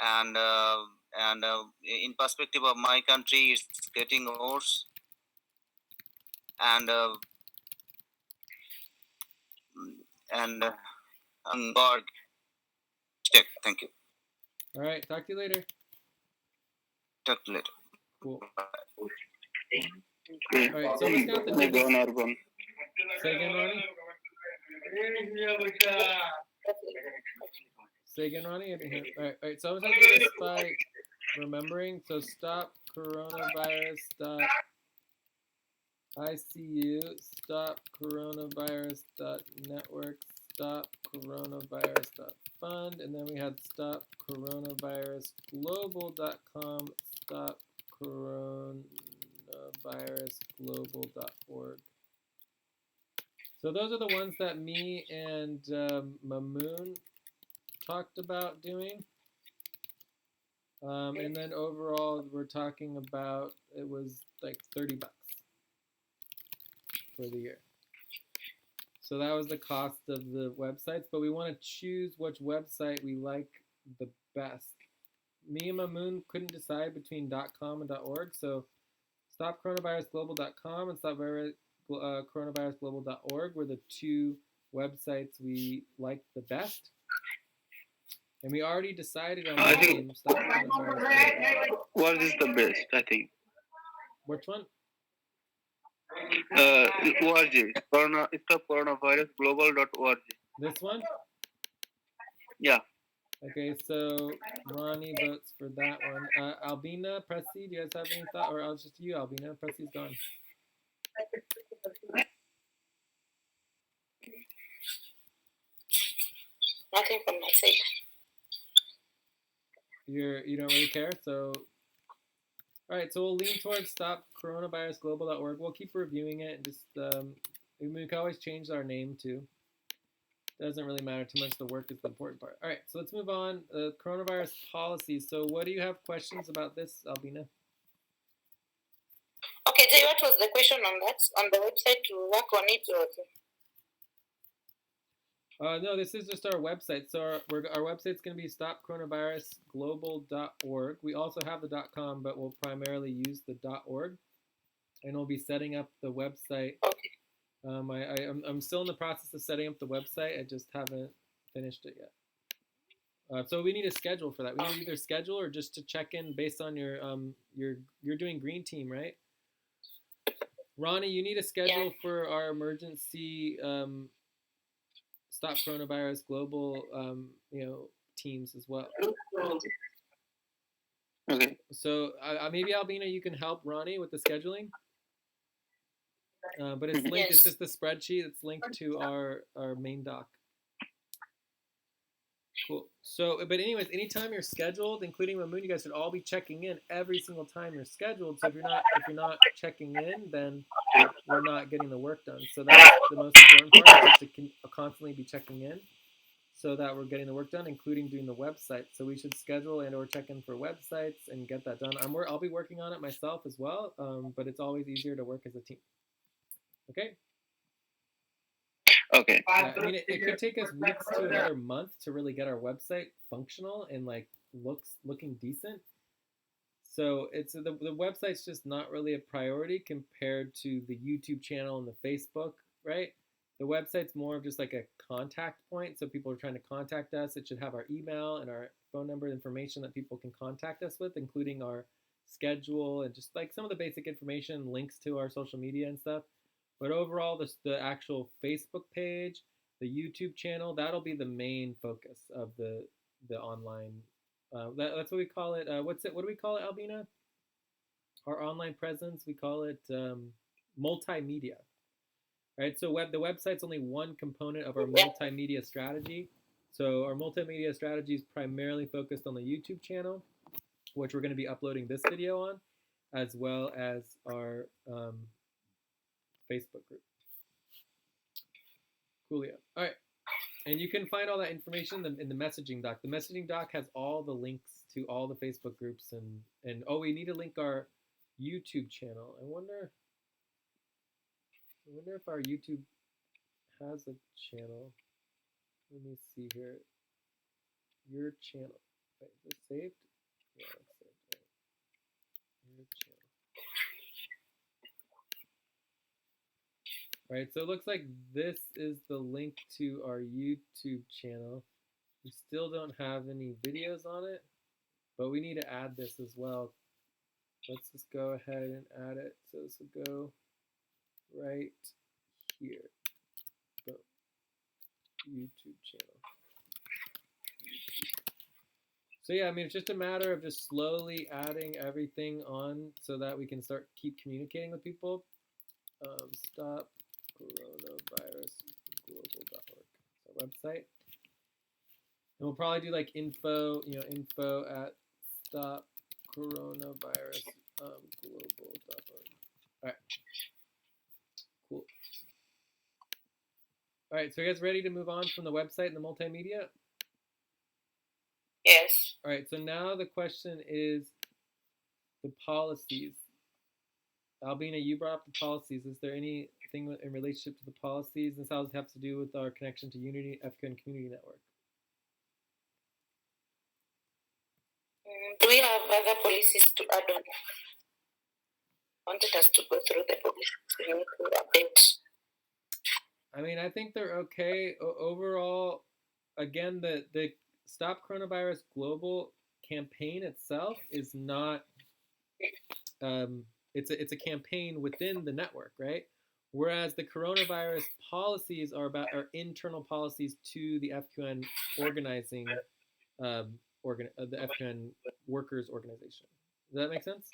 and in perspective of my country, it's getting worse. and God. Thank you. All right, talk to you later. Talk to you later. Cool. Okay. All right, so I'm just gonna have to do this. Gone. Say again, Ronnie. Say again, Ronnie. I didn't hear. All right. So I'm just gonna do this by remembering. So StopCoronavirus.ICU, StopCoronavirus.network, StopCoronavirus.fund, and then we had StopCoronavirusGlobal.com, StopCoronavirusGlobal.org. So those are the ones that me and Mamoon talked about doing. And then overall, we're talking about, it was like $30 for the year. So that was the cost of the websites, but we want to choose which website we like the best. Me and Mamoon couldn't decide between .com and .org, so StopCoronavirusGlobal.com and StopCoronavirusGlobal.org were the two websites we liked the best. And we already decided on the name. What is the best, I think? Which one? ORG. StopCoronavirusGlobal.org. This one? Yeah. Okay, so Ronnie votes for that one. Albina, Pressy, do you guys have any thought? Or I'll just you, Albina. Pressy's gone. Nothing from my side. You don't really care, so all right. So we'll lean towards StopCoronavirusGlobal.org. We'll keep reviewing it and just we can always change our name too. Doesn't really matter too much. The work is the important part. All right, so let's move on. Coronavirus policies. So what do you have questions about this, Albina? Okay, Jay, what was the question on that? On the website to work on it? No, this is just our website. So our website's going to be StopCoronavirusGlobal.org. We also have the .com, but we'll primarily use the .org, and we'll be setting up the website. Okay. I'm still in the process of setting up the website. I just haven't finished it yet. So we need a schedule for that. We need either schedule or just to check in based on you're doing green team, right? Ronnie, you need a schedule for our emergency Stop Coronavirus Global teams as well. Okay. So maybe Albina, you can help Ronnie with the scheduling. But it's linked. Yes. It's just the spreadsheet. It's linked to our main doc. Cool. So, but anyways, anytime you're scheduled, including Mamoon, you guys should all be checking in every single time you're scheduled. So if you're not checking in, then we're not getting the work done. So that's the most important part, is just to constantly be checking in, so that we're getting the work done, including doing the website. So we should schedule and/or check in for websites and get that done. I'll be working on it myself as well, but it's always easier to work as a team. Okay. Okay. Yeah, I mean, it could take us weeks to another month to really get our website functional and like looking decent. So it's the website's just not really a priority compared to the YouTube channel and the Facebook, right? The website's more of just like a contact point. So people are trying to contact us. It should have our email and our phone number information that people can contact us with, including our schedule and just like some of the basic information, links to our social media and stuff. But overall, the actual Facebook page, the YouTube channel, that'll be the main focus of the online. That's what we call it. What do we call it, Albina? Our online presence, we call it multimedia. Right. So the website's only one component of our multimedia strategy. So our multimedia strategy is primarily focused on the YouTube channel, which we're going to be uploading this video on, as well as our Facebook group. Coolio. All right. And you can find all that information in the messaging doc. The messaging doc has all the links to all the Facebook groups and oh, we need to link our YouTube channel. I wonder if our YouTube has a channel. Let me see here. Your channel. Wait, is it saved? Yeah, it's saved. Right. Your channel. All right, so it looks like this is the link to our YouTube channel. We still don't have any videos on it, but we need to add this as well. Let's just go ahead and add it. So this will go right here. Boom. YouTube channel. So yeah, I mean, it's just a matter of just slowly adding everything on so that we can keep communicating with people. StopCoronavirusGlobal.org. It's our website. And we'll probably do like info at StopCoronavirusGlobal.org. All right. Cool. All right, so you guys ready to move on from the website and the multimedia? Yes. All right, so now the question is the policies. Albina, you brought up the policies. Is there anything in relationship to the policies? This has to do with our connection to Unity FQN Community Network. Do we have other policies to add on? Wanted us to go through the policies we need to update. I mean, I think they're okay. Overall, again, the Stop Coronavirus Global campaign itself is not, it's a campaign within the network, right? Whereas the coronavirus policies are internal policies to the FQN organizing, the FQN workers organization. Does that make sense?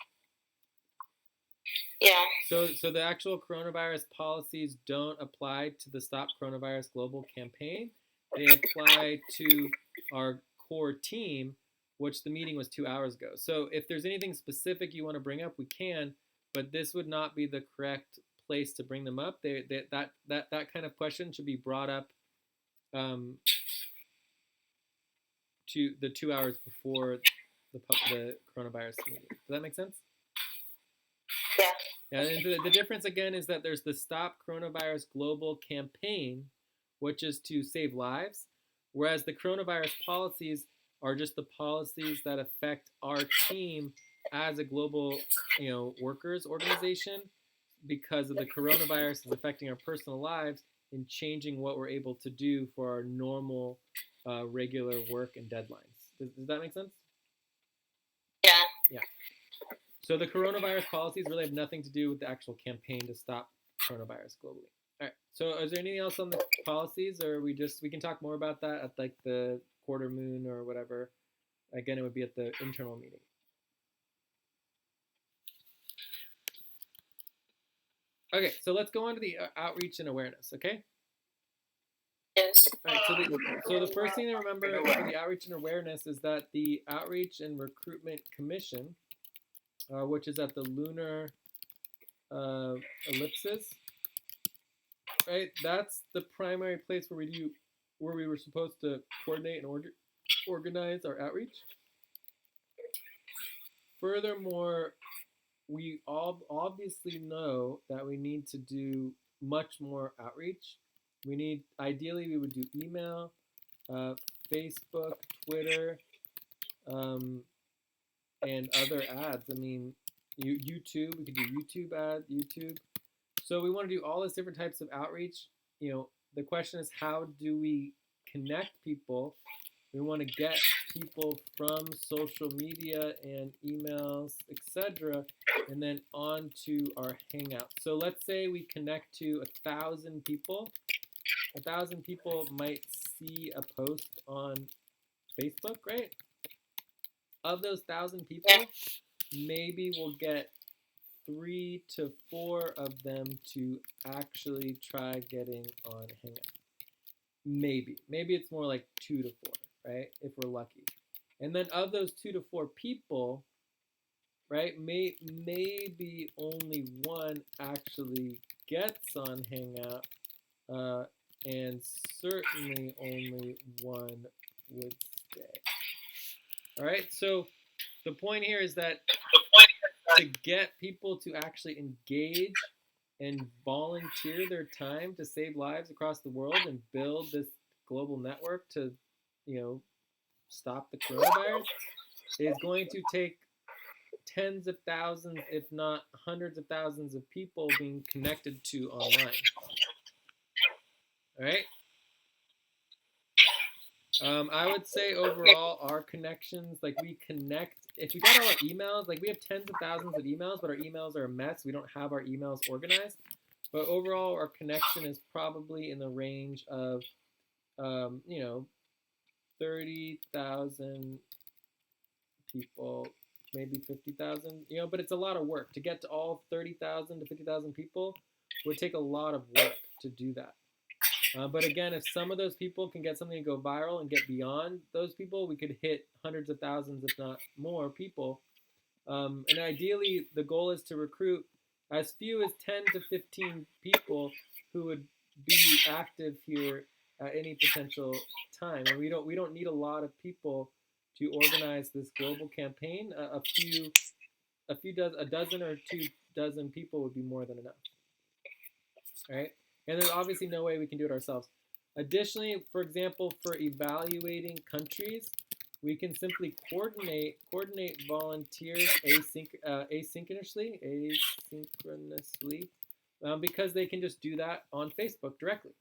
Yeah. So the actual coronavirus policies don't apply to the Stop Coronavirus Global campaign. They apply to our core team, which the meeting was 2 hours ago. So if there's anything specific you want to bring up, we can, but this would not be the correct place to bring them up. That kind of question should be brought up to the 2 hours before the coronavirus meeting. Does that make sense? Yeah. Yeah, and the difference again is that there's the Stop Coronavirus Global campaign, which is to save lives, whereas the coronavirus policies are just the policies that affect our team as a global, workers organization, because of the coronavirus is affecting our personal lives and changing what we're able to do for our normal, regular work and deadlines. Does that make sense? Yeah. Yeah. So the coronavirus policies really have nothing to do with the actual campaign to stop coronavirus globally. All right. So is there anything else on the policies, or we can talk more about that at like the quarter moon or whatever? Again, it would be at the internal meeting. Okay. So let's go on to the outreach and awareness. Okay. Yes. All right. So the first thing to remember for the outreach and awareness is that the Outreach and Recruitment Commission, which is at the lunar ellipses, right? That's the primary place where we were supposed to coordinate and organize our outreach. Furthermore, we all obviously know that we need to do much more outreach. Ideally, we would do email, Facebook, Twitter, and other ads. I mean, YouTube, we could do YouTube ads, YouTube. So we want to do all these different types of outreach. The question is, how do we connect people? We want to get people from social media and emails, etc., and then onto our Hangout. So let's say we connect to 1,000 people. 1,000 people might see a post on Facebook, right? Of those 1,000 people, maybe we'll get 3 to 4 of them to actually try getting on Hangout. Maybe it's more like 2 to 4, right? If we're lucky. And then of those 2 to 4 people, right, maybe only one actually gets on Hangout, and certainly only one would stay. All right, so the point here is that to get people to actually engage and volunteer their time to save lives across the world and build this global network to, stop the coronavirus is going to take tens of thousands, if not hundreds of thousands of people being connected to online. All right. I would say overall our connections, like we connect, if you got all our emails, like we have tens of thousands of emails, but our emails are a mess. We don't have our emails organized. But overall, our connection is probably in the range of, 30,000 people, maybe 50,000, but it's a lot of work. To get to all 30,000 to 50,000 people would take a lot of work to do that. But again, if some of those people can get something to go viral and get beyond those people, we could hit hundreds of thousands, if not more, people. And ideally, the goal is to recruit as few as 10 to 15 people who would be active here at any potential time. And we don't need a lot of people to organize this global campaign. A dozen or 2 dozen people would be more than enough. All right. And there's obviously no way we can do it ourselves. Additionally, for example, for evaluating countries, we can simply coordinate volunteers asynchronously, because they can just do that on Facebook directly,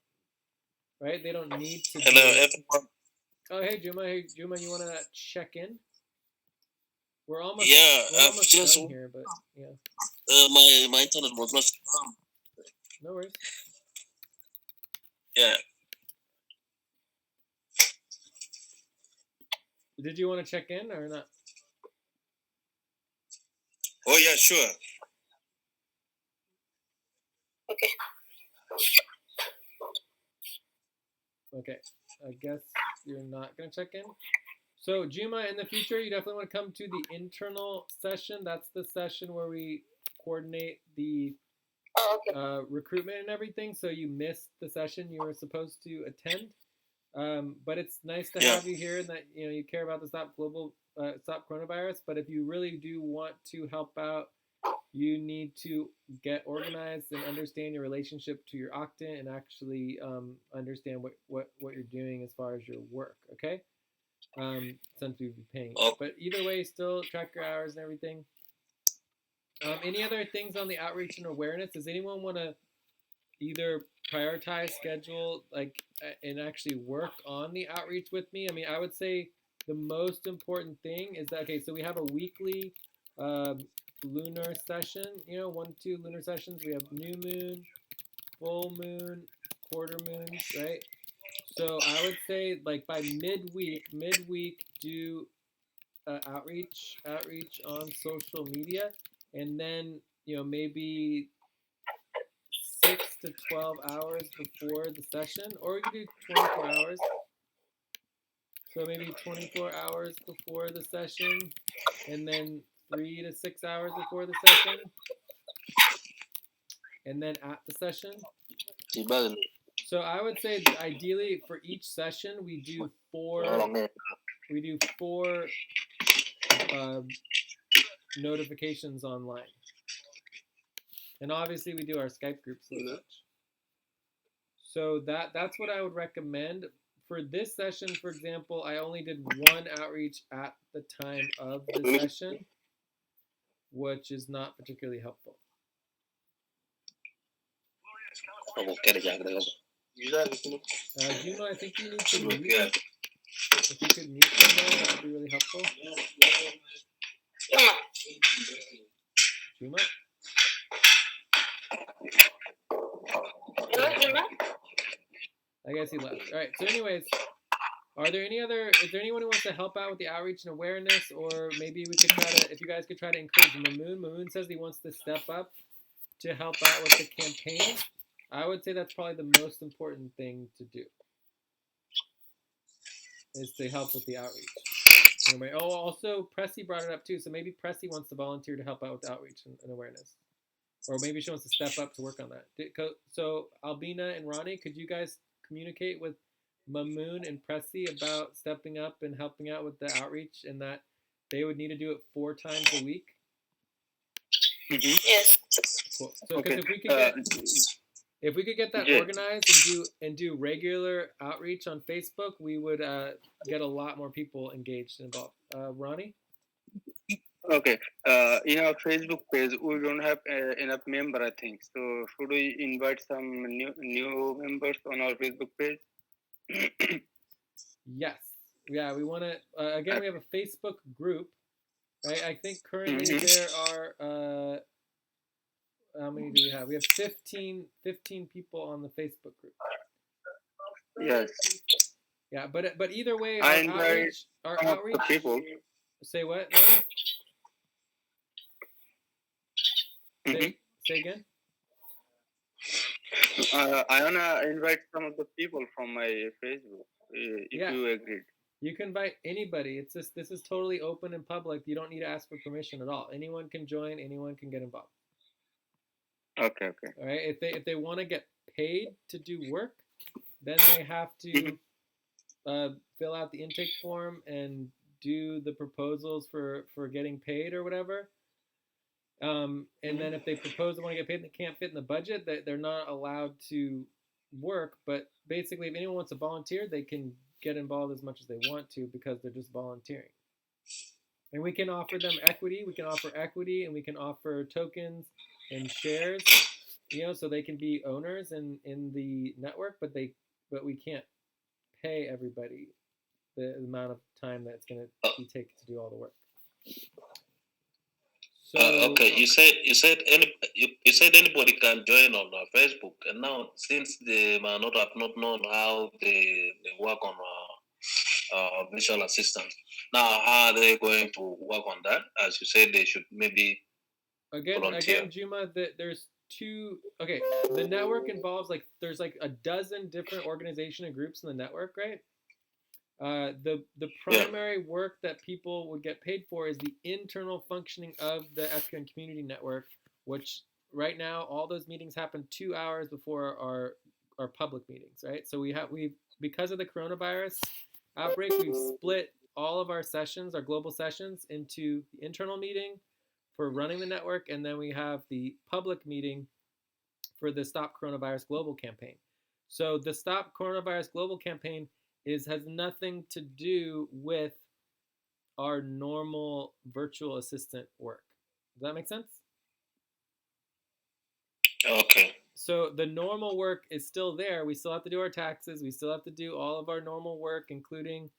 right? They don't need to. Hello, everyone. Oh, hey Juma, you want to check in? We're almost just done here, but yeah. My internet was not strong. No worries. Yeah. Did you want to check in or not? Oh yeah, sure. Okay. Okay. I guess you're not going to check in. So Juma, in the future, you definitely want to come to the internal session. That's the session where we coordinate the recruitment and everything. So you missed the session you were supposed to attend. But it's nice to have you here, and that you care about the Stop Coronavirus. But if you really do want to help out, you need to get organized and understand your relationship to your octant and actually understand what you're doing as far as your work. Okay. Since we'd be paying. But either way, still track your hours and everything. Any other things on the outreach and awareness? Does anyone want to either prioritize, schedule, and actually work on the outreach with me? I mean, I would say the most important thing is that, okay, so we have a weekly lunar session, 1 to 2 lunar sessions. We have new moon, full moon, quarter moons, right? So I would say by midweek, do outreach on social media, and then maybe 6 to 12 hours before the session, or you could do 24 hours. So maybe 24 hours before the session, and then 3 to 6 hours before the session, and then at the session. So I would say ideally for each session we do 4 notifications online. And obviously we do our Skype groups and such. So that's what I would recommend. For this session, for example, I only did 1 outreach at the time of the session, which is not particularly helpful. Juma, I think you need to mute. If you could mute someone, that would be really helpful. Juma? Hello, Juma? I guess he left. All right. So anyways, is there anyone who wants to help out with the outreach and awareness, or maybe we could if you guys could try to encourage Mamoon. Mamoon says he wants to step up to help out with the campaign. I would say that's probably the most important thing to do, is to help with the outreach. Anyway, also Pressy brought it up too, so maybe Pressy wants to volunteer to help out with outreach and awareness. Or maybe she wants to step up to work on that. So Albina and Ronnie, could you guys communicate with Mamoon and Pressy about stepping up and helping out with the outreach, and that they would need to do it 4 times a week? Yes. Cool. So because if we could get that organized and do regular outreach on Facebook, we would get a lot more people engaged and involved. Ronnie? Okay. In our Facebook page, we don't have enough member, I think. So should we invite some new members on our Facebook page? Yes. Yeah, we want to. Again, we have a Facebook group, right? I think currently there are. How many do we have? We have 15 people on the Facebook group. Yes. Yeah, but either way, I our invite outreach. people. Say what? Say again. I wanna invite some of the people from my Facebook, if you agreed. You can invite anybody. It's just this is totally open and public. You don't need to ask for permission at all. Anyone can join. Anyone can get involved. Okay. All right. If they want to get paid to do work, then they have to fill out the intake form and do the proposals for getting paid or whatever. And then if they propose they want to get paid and they can't fit in the budget, they're not allowed to work. But basically, if anyone wants to volunteer, they can get involved as much as they want to because they're just volunteering. And we can offer them equity. We can offer equity, and we can offer tokens and shares, so they can be owners in the network. But we can't pay everybody the amount of time that it's going to take to do all the work. So, okay, you said anybody can join on our Facebook, and now since they might not have not known how they work on visual assistance, now how are they going to work on that? As you said, they should maybe volunteer. Again, Juma, there's two. Okay, the network involves there's a dozen different organization and groups in the network, right? The primary work that people would get paid for is the internal functioning of the FQN community network, which right now all those meetings happen 2 hours before our public meetings, right? So we because of the coronavirus outbreak, we've split all of our sessions, our global sessions, into the internal meeting for running the network, and then we have the public meeting for the Stop Coronavirus Global campaign. So the Stop Coronavirus Global campaign has nothing to do with our normal virtual assistant work. Does that make sense? Okay. So the normal work is still there. We still have to do our taxes. We still have to do all of our normal work, including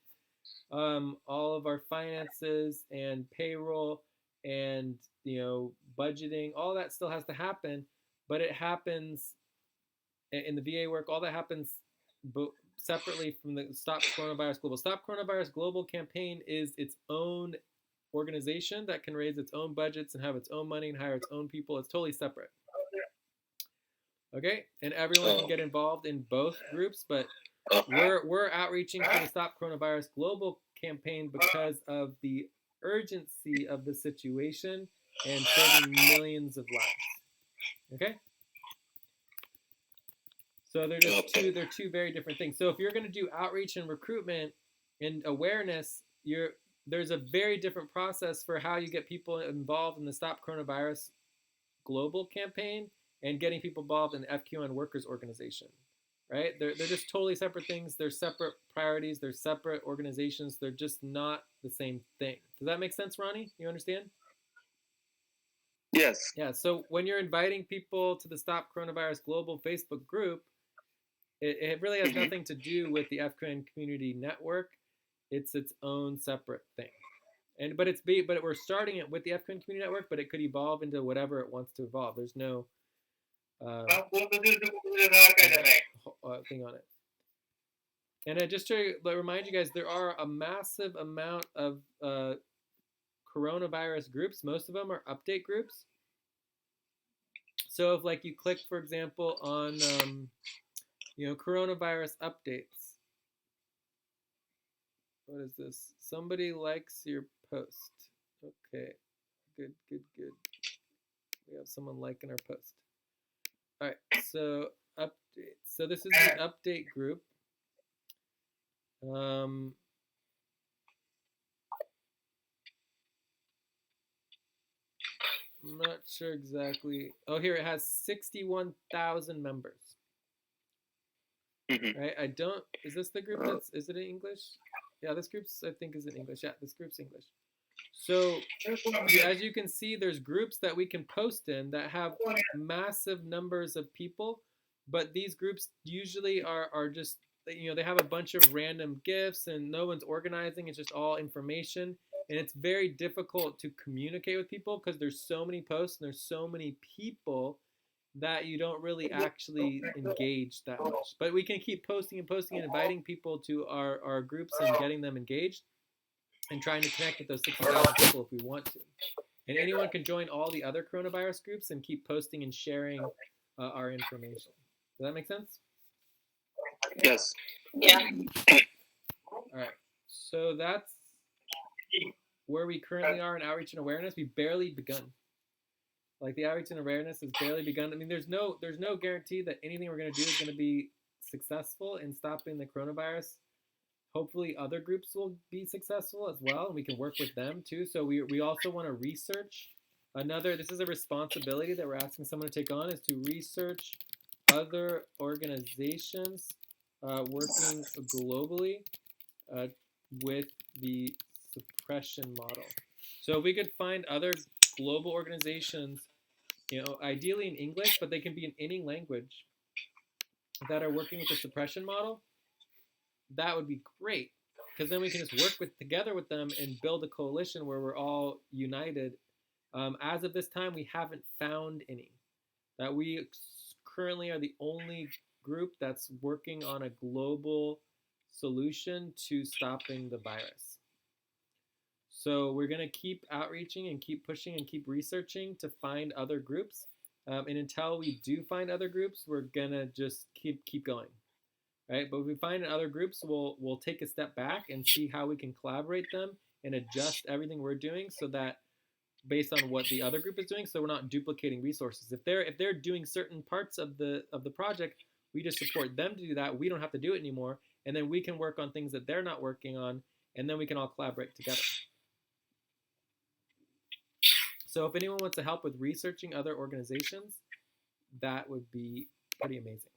all of our finances and payroll and budgeting. All that still has to happen, but it happens in the VA work. All that happens separately from the Stop Coronavirus Global. Stop Coronavirus Global campaign is its own organization that can raise its own budgets and have its own money and hire its own people. It's totally separate. Okay, and everyone can get involved in both groups, but we're outreaching for the Stop Coronavirus Global campaign because of the urgency of the situation and saving millions of lives. Okay. So they're just two very different things. So if you're going to do outreach and recruitment and awareness, there's a very different process for how you get people involved in the Stop Coronavirus Global campaign and getting people involved in the FQN Workers Organization, right? They're just totally separate things. They're separate priorities. They're separate organizations. They're just not the same thing. Does that make sense, Ronnie? You understand? Yes. Yeah, so when you're inviting people to the Stop Coronavirus Global Facebook group, it really has nothing to do with the FQN Community Network. It's its own separate thing. But we're starting it with the FQN Community Network, but it could evolve into whatever it wants to evolve. There's no thing on it. And just to remind you guys, there are a massive amount of coronavirus groups. Most of them are update groups. So if you click, for example, on coronavirus updates. What is this? Somebody likes your post. Okay, good. We have someone liking our post. All right, so update. So this is the update group. I'm not sure exactly. Oh, here it has 61,000 members. Right? Is this the group is it in English? Yeah, this group's, I think, is in English. Yeah, this group's English. So as you can see, there's groups that we can post in that have massive numbers of people, but these groups usually are just, they have a bunch of random gifts and no one's organizing. It's just all information. And it's very difficult to communicate with people because there's so many posts and there's so many people that you don't really actually engage that much. But we can keep posting and posting and inviting people to our groups and getting them engaged and trying to connect with those 60,000 people if we want to. And anyone can join all the other coronavirus groups and keep posting and sharing our information. Does that make sense? Yes. Yeah. All right. So that's where we currently are in outreach and awareness. We've barely begun. Like, the outreach and awareness has barely begun. I mean, there's no guarantee that anything we're going to do is going to be successful in stopping the coronavirus. Hopefully other groups will be successful as well, and we can work with them too. So we also want to research this is a responsibility that we're asking someone to take on, is to research other organizations working globally with the suppression model. So if we could find other global organizations, ideally in English, but they can be in any language, that are working with the suppression model, that would be great, because then we can just work together with them and build a coalition where we're all united. As of this time, we haven't found any. That we currently are the only group that's working on a global solution to stopping the virus. So we're going to keep outreaching and keep pushing and keep researching to find other groups. And until we do find other groups, we're going to just keep going. Right? But if we find other groups, we'll take a step back and see how we can collaborate them and adjust everything we're doing so that based on what the other group is doing, so we're not duplicating resources. If they're doing certain parts of the project, we just support them to do that. We don't have to do it anymore, and then we can work on things that they're not working on, and then we can all collaborate together. So if anyone wants to help with researching other organizations, that would be pretty amazing.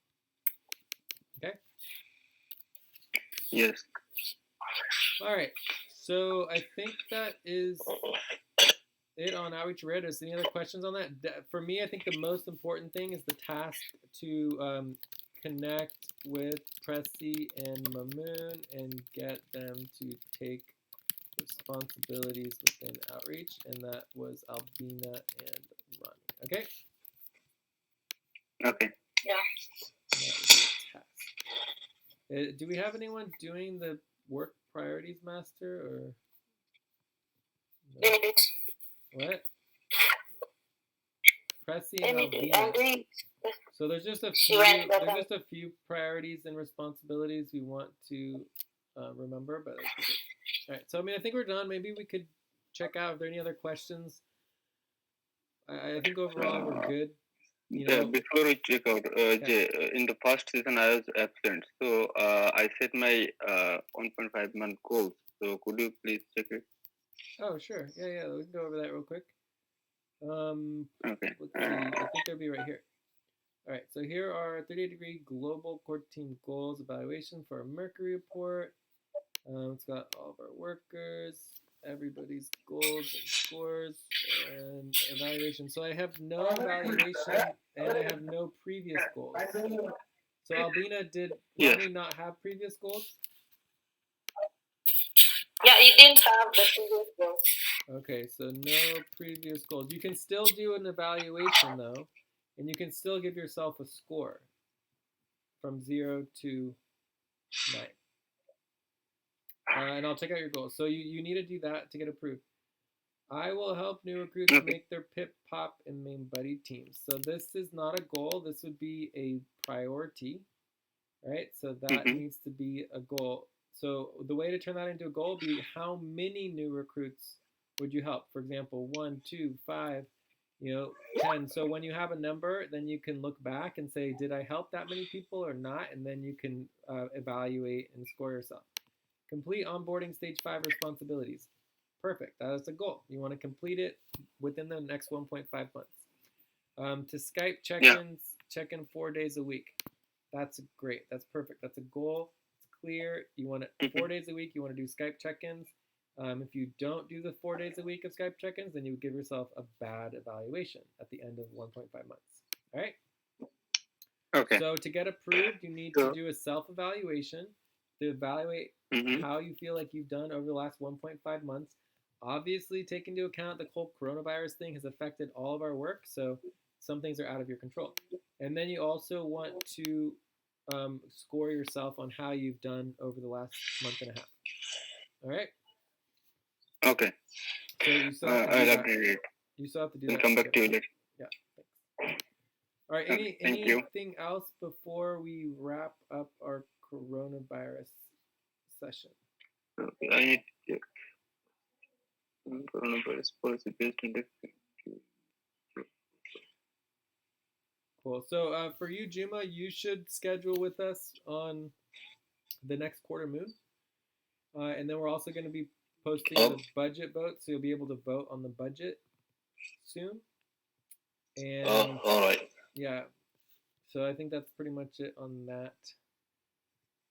Okay? Yes. All right. So I think that is it on outreach awareness. Any other questions on that? For me, I think the most important thing is the task to connect with Pressy and Mamoon and get them to take responsibilities within outreach, and that was Albina and Ronnie. Okay? Okay. Yeah. Do we have anyone doing the work priorities master, or no? Benedict. What? Pressy and Benedict. Albina. I'm doing. So there's just a few priorities and responsibilities we want to remember, but that's good. All right. So I mean, I think we're done. Maybe we could check out if there are any other questions. I think overall we're good. Yeah, before we check out, Jay, in the past season I was absent, so I set my 1.5 month goals. So could you please check it? Oh, sure. Yeah. We can go over that real quick. Okay. Let's see. I think they'll be right here. All right. So here are 38-degree global core team goals evaluation for a Mercury report. It's got all of our workers, everybody's goals and scores, and evaluation. So I have no evaluation, and I have no previous goals. So Albina, did Ronnie not have previous goals? Yeah, you didn't have the previous goals. Okay, so no previous goals. You can still do an evaluation, though, and you can still give yourself a score from 0 to 9. And I'll check out your goals. So you need to do that to get approved. I will help new recruits make their Pip, Pop, and Main Buddy teams. So this is not a goal. This would be a priority, right? So that needs to be a goal. So the way to turn that into a goal would be how many new recruits would you help? For example, 1, 2, 5, 10. So when you have a number, then you can look back and say, did I help that many people or not? And then you can evaluate and score yourself. Complete onboarding stage 5 responsibilities. Perfect. That is the goal. You want to complete it within the next 1.5 months. To Skype check-ins, check in 4 days a week. That's great. That's perfect. That's a goal. It's clear. You want it 4 days a week. You want to do Skype check-ins. If you don't do the 4 days a week of Skype check-ins, then you give yourself a bad evaluation at the end of 1.5 months. All right? Okay. So to get approved, you need to do a self-evaluation to evaluate how you feel like you've done over the last 1.5 months. Obviously, take into account the whole coronavirus thing has affected all of our work, so some things are out of your control. And then you also want to score yourself on how you've done over the last month and a half. All right? Okay. So you still have to do I'll that. update it. You still have to do I'll that. come back to you later. Yeah, thanks. All right, Thank you. anything else before we wrap up our coronavirus session? Okay, I need to check. Coronavirus policy based on Cool. So for you, Juma, you should schedule with us on the next quarter moon. And then we're also going to be posting the budget vote, so you'll be able to vote on the budget soon. And all right. Yeah. So I think that's pretty much it on that.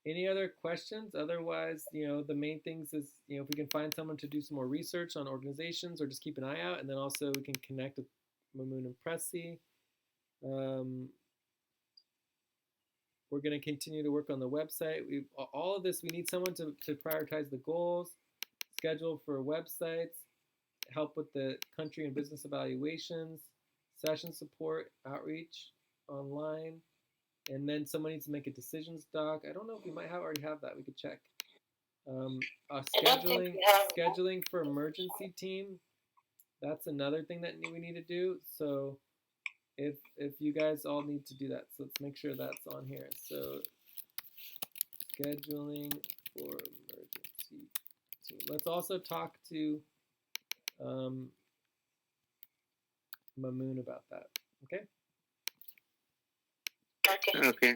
Any other questions? Otherwise, the main things is, if we can find someone to do some more research on organizations or just keep an eye out, and then also we can connect with Mamoon and Pressy. We're going to continue to work on the website. All of this, we need someone to prioritize the goals, schedule for websites, help with the country and business evaluations, session support, outreach online, and then someone needs to make a decisions doc. I don't know if we might already have that. We could check. Scheduling for emergency team. That's another thing that we need to do. So if you guys all need to do that, so let's make sure that's on here. So scheduling for emergency team. Let's also talk to Mamoon about that. Okay. Okay.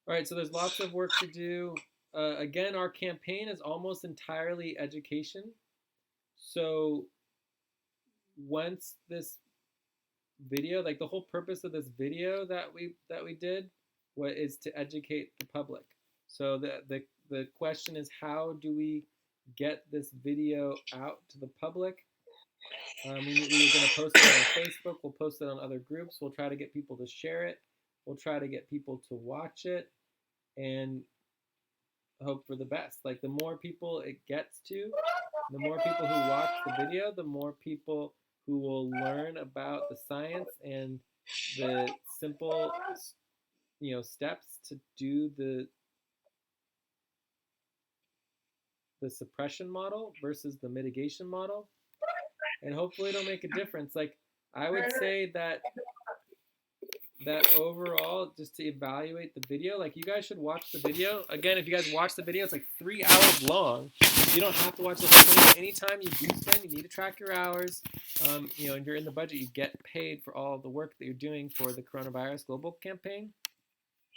All right, so there's lots of work to do. Again, our campaign is almost entirely education. So once this video, like the whole purpose of this video that we did, is to educate the public. So the question is, how do we get this video out to the public? We're going to post it on Facebook. We'll post it on other groups. We'll try to get people to share it. We'll try to get people to watch it and hope for the best. Like the more people it gets to, the more people who watch the video, the more people who will learn about the science and the simple, steps to do the suppression model versus the mitigation model. And hopefully it'll make a difference. Like I would say that overall, just to evaluate the video, like you guys should watch the video. Again, if you guys watch the video, it's like 3 hours long. You don't have to watch the whole thing. But anytime you do spend, you need to track your hours. And you're in the budget, you get paid for all the work that you're doing for the Coronavirus Global campaign.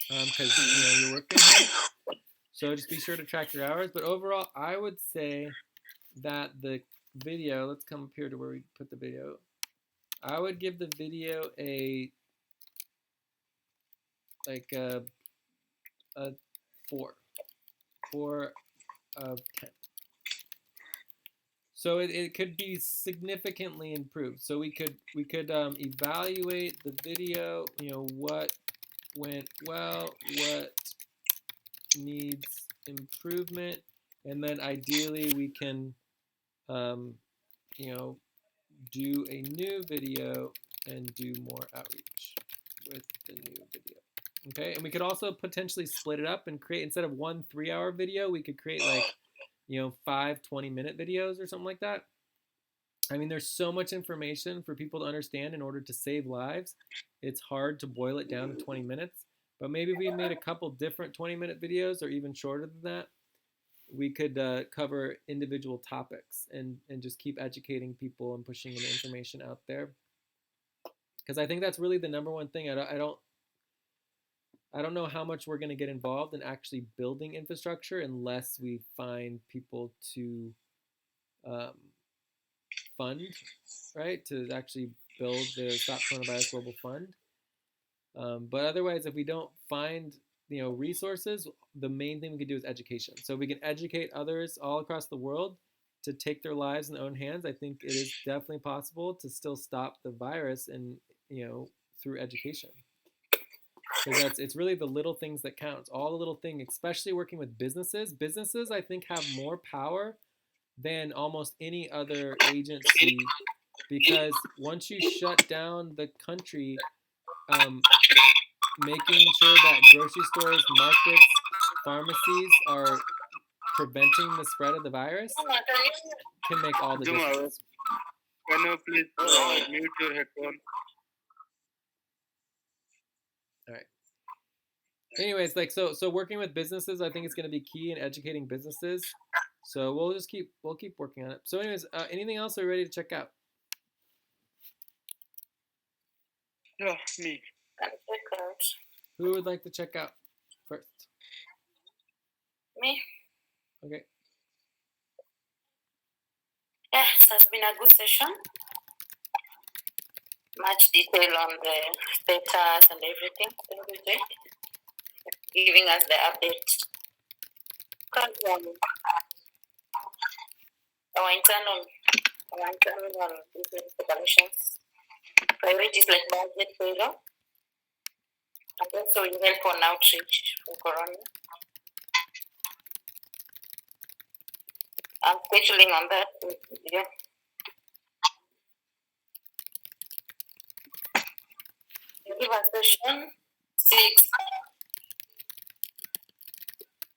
Because you're working hard. So just be sure to track your hours. But overall, I would say that the video, let's come up here to where we put the video. I would give the video a 4 of 10. So it could be significantly improved. So we could evaluate the video, what went well, what needs improvement, and then ideally we can do a new video and do more outreach with the new video. Okay, and we could also potentially split it up and create, instead of one 3-hour video, we could create 5 20-minute videos or something like that. I mean, there's so much information for people to understand in order to save lives. It's hard to boil it down to 20 minutes, but maybe if we made a couple different 20-minute videos or even shorter than that, we could cover individual topics and just keep educating people and pushing the information out there. Because I think that's really the number one thing. I don't know how much we're going to get involved in actually building infrastructure unless we find people to fund, right? To actually build the Stop Coronavirus Global Fund. But otherwise, if we don't find resources, the main thing we could do is education. So we can educate others all across the world to take their lives in their own hands, I think it is definitely possible to still stop the virus, and through education. Because it's really the little things that count. It's all the little things, especially working with businesses. Businesses, I think, have more power than almost any other agency, because once you shut down the country, making sure that grocery stores, markets, pharmacies are preventing the spread of the virus can make all the difference. Can you please mute your headphone? All right. Anyways, so working with businesses, I think it's going to be key in educating businesses. So we'll keep working on it. So anyways, anything else? Are you ready to check out? Yeah, me. Who would like to check out first? Me? Okay. Yes, it has been a good session. Much detail on the status and everything. Thank you, Jay, giving us the update. Because our internal business operations, priorities like budget payroll, and also we help on outreach for Corona. I'm scheduling on that. Yeah. Give us session 6.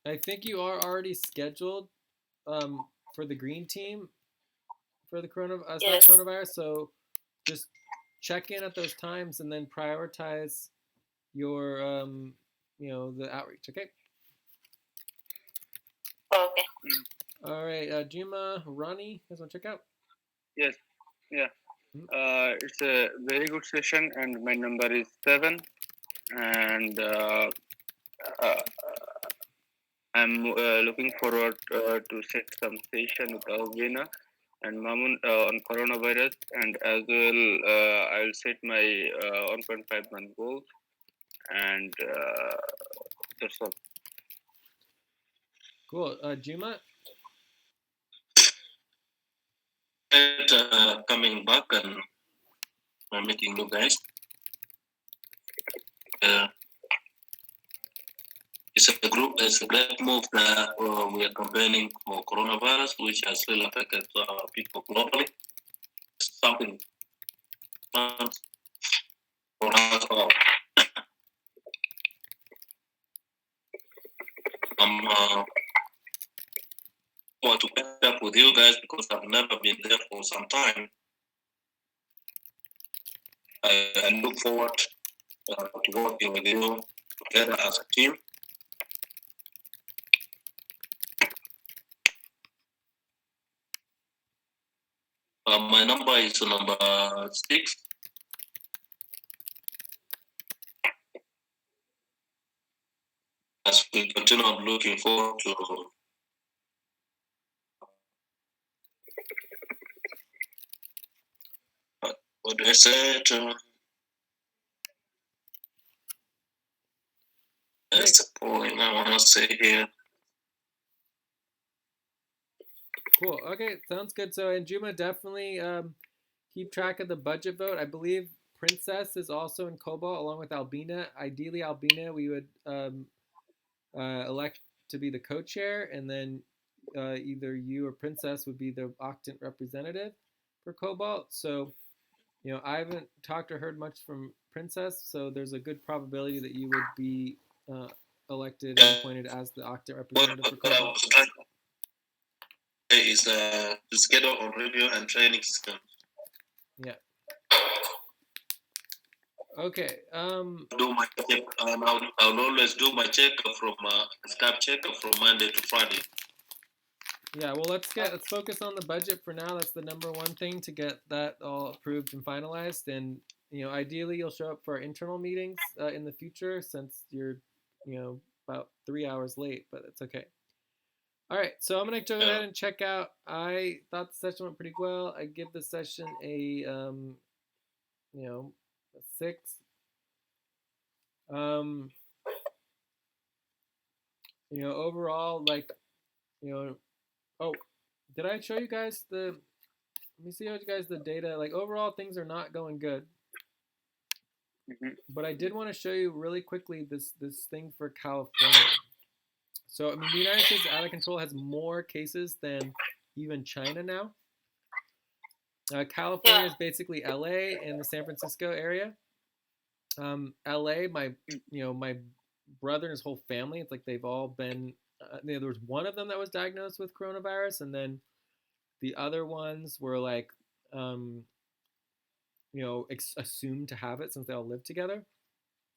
I think you are already scheduled for the green team for the coronavirus. So just check in at those times and then prioritize your the outreach. Okay. Okay. All right, Juma, Ronnie, you guys want to check out? Yes. Yeah. It's a very good session, and my number is 7, and I'm looking forward to set some session with Alvina and Mamun on coronavirus, and as well I'll set my 1.5 month goals, and that's all. Cool. Juma? Coming back and meeting you guys. It's a great move that we are campaigning for coronavirus, which has really affected people globally. It's something for us all. Want to catch up with you guys because I've never been there for some time. I look forward to working with you together as a team. My number is number 6. As we continue, I'm looking forward to what do I say? That's the point I want to say here. Cool. Okay, sounds good. So, and Juma, definitely keep track of the budget vote. I believe Princess is also in Cobalt along with Albina. Ideally, Albina, we would elect to be the co-chair, and then either you or Princess would be the Octant representative for Cobalt. So, I haven't talked or heard much from Princess, so there's a good probability that you would be elected and appointed as the Octant representative for Cobalt. Is the schedule on review and training system. Yeah. Okay. Do my check. I'll always do my checkup from Skype checkup from Monday to Friday. Yeah. Well, let's focus on the budget for now. That's the number one thing, to get that all approved and finalized. And ideally, you'll show up for our internal meetings in the future, since you're about 3 hours late, but it's okay. All right, so I'm going to go ahead and check out. I thought the session went pretty well. I give the session a 6. Overall, did I show you guys the? Let me see how you guys the data. Like overall, things are not going good. But I did want to show you really quickly this thing for California. So I mean, the United States out of control has more cases than even China now. California is basically LA and the San Francisco area. LA, my brother and his whole family, it's like they've all been. There was one of them that was diagnosed with coronavirus, and then the other ones were like, assumed to have it since they all live together.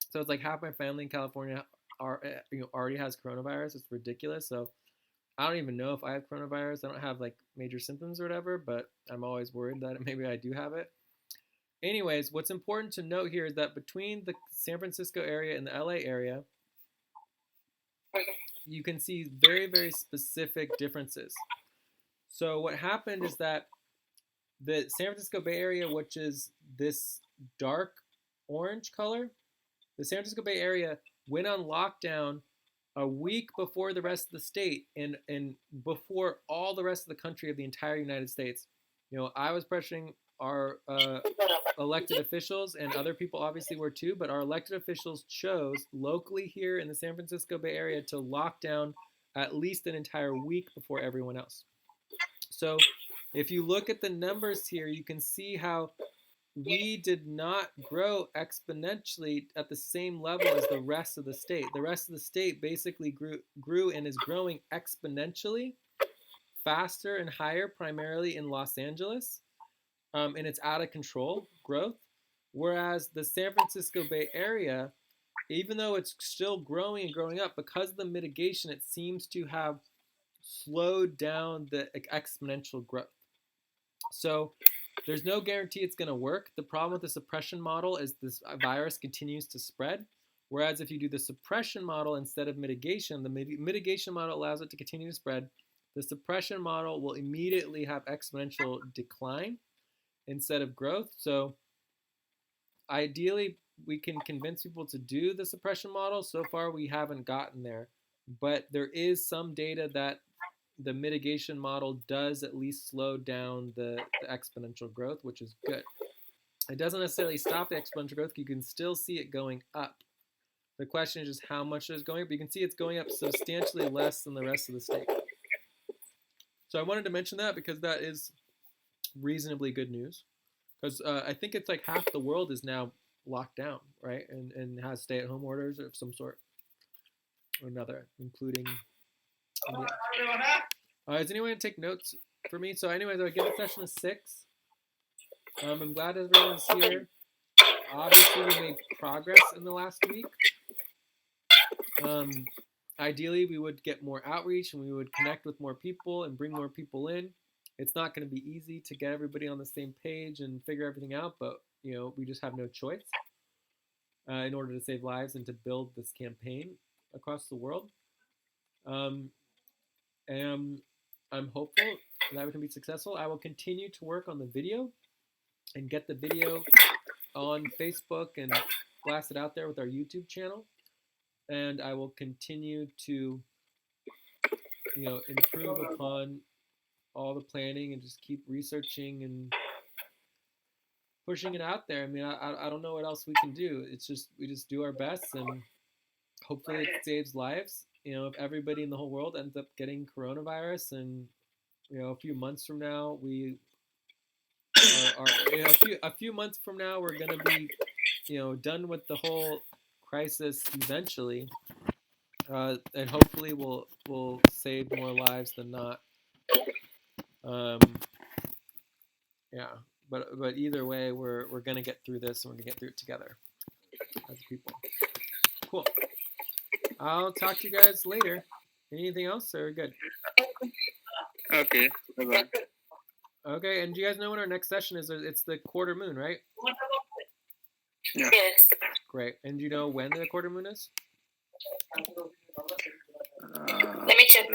So it's like half my family in California already has coronavirus. It's ridiculous. So I don't even know if I have coronavirus. I don't have like major symptoms or whatever, but I'm always worried that maybe I do have it. Anyways, what's important to note here is that between the San Francisco area and the LA area, you can see very, very specific differences. So what happened is that the San Francisco Bay Area, which is this dark orange color, the San Francisco Bay Area went on lockdown a week before the rest of the state and before all the rest of the country of the entire United States. I was pressuring our elected officials, and other people obviously were too, but our elected officials chose locally here in the San Francisco Bay Area to lock down at least an entire week before everyone else. So if you look at the numbers here, you can see how we did not grow exponentially at the same level as the rest of the state. The rest of the state basically grew and is growing exponentially faster and higher, primarily in Los Angeles, and it's out of control growth. Whereas the San Francisco Bay Area, even though it's still growing and growing up, because of the mitigation, it seems to have slowed down the exponential growth. So there's no guarantee it's going to work. The problem with the suppression model is this virus continues to spread. Whereas if you do the suppression model instead of mitigation, the mitigation model allows it to continue to spread. The suppression model will immediately have exponential decline instead of growth. So ideally, we can convince people to do the suppression model. So far, we haven't gotten there. But there is some data that the mitigation model does at least slow down the exponential growth, which is good. It doesn't necessarily stop the exponential growth. You can still see it going up. The question is just how much it is going up. You can see it's going up substantially less than the rest of the state. So I wanted to mention that because that is reasonably good news. Because I think it's like half the world is now locked down, right? And has stay-at-home orders of some sort or another, including India. Does anyone want to take notes for me? So anyways, I'll give the session a 6. I'm glad everyone's here. Obviously, we made progress in the last week. Ideally, we would get more outreach and we would connect with more people and bring more people in. It's not going to be easy to get everybody on the same page and figure everything out, but we just have no choice in order to save lives and to build this campaign across the world. And I'm hopeful that we can be successful. I will continue to work on the video and get the video on Facebook and blast it out there with our YouTube channel. And I will continue to, improve upon all the planning and just keep researching and pushing it out there. I mean, I don't know what else we can do. It's just, we just do our best and hopefully it saves lives. If everybody in the whole world ends up getting coronavirus and, a few months from now, we are a few months from now, we're going to be, done with the whole crisis eventually. And hopefully we'll save more lives than not. But either way, we're going to get through this and we're going to get through it together as people. Cool. I'll talk to you guys later. Anything else or good? Okay. Bye-bye. Okay, and do you guys know when our next session is? It's the quarter moon, right? Yeah. Yes. Great. And do you know when the quarter moon is? Let me check.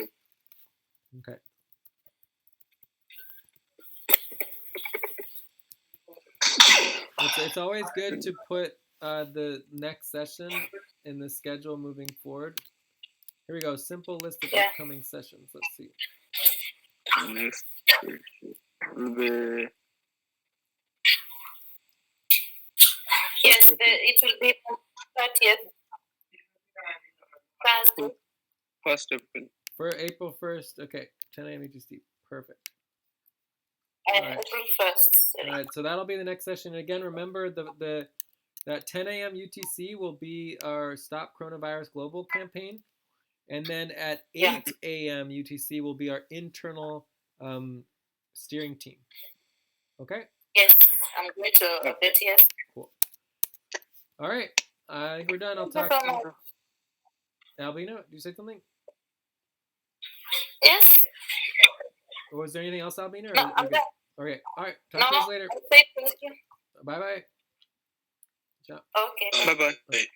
Okay. It's always good to put the next session in the schedule moving forward. Here we go. Simple list of upcoming sessions. Let's see. Next will be Yes, it will be 30th. Thursday. 1st April. For April 1st, okay, 10 a.m. UTC, perfect. April 1st. All right, so that'll be the next session. Again, remember that 10 a.m. UTC will be our Stop Coronavirus Global campaign, and then at 8 a.m. UTC will be our internal steering team. Okay. Yes, I'm going to update here. Cool. All right, I think we're done. I'll talk to you. Albino, do you say something? Yes. Or was there anything else, Albino? No, I'm done. Okay. All right. Talk to you guys later. Thank you. Bye bye. Ciao. Okay. Bye bye.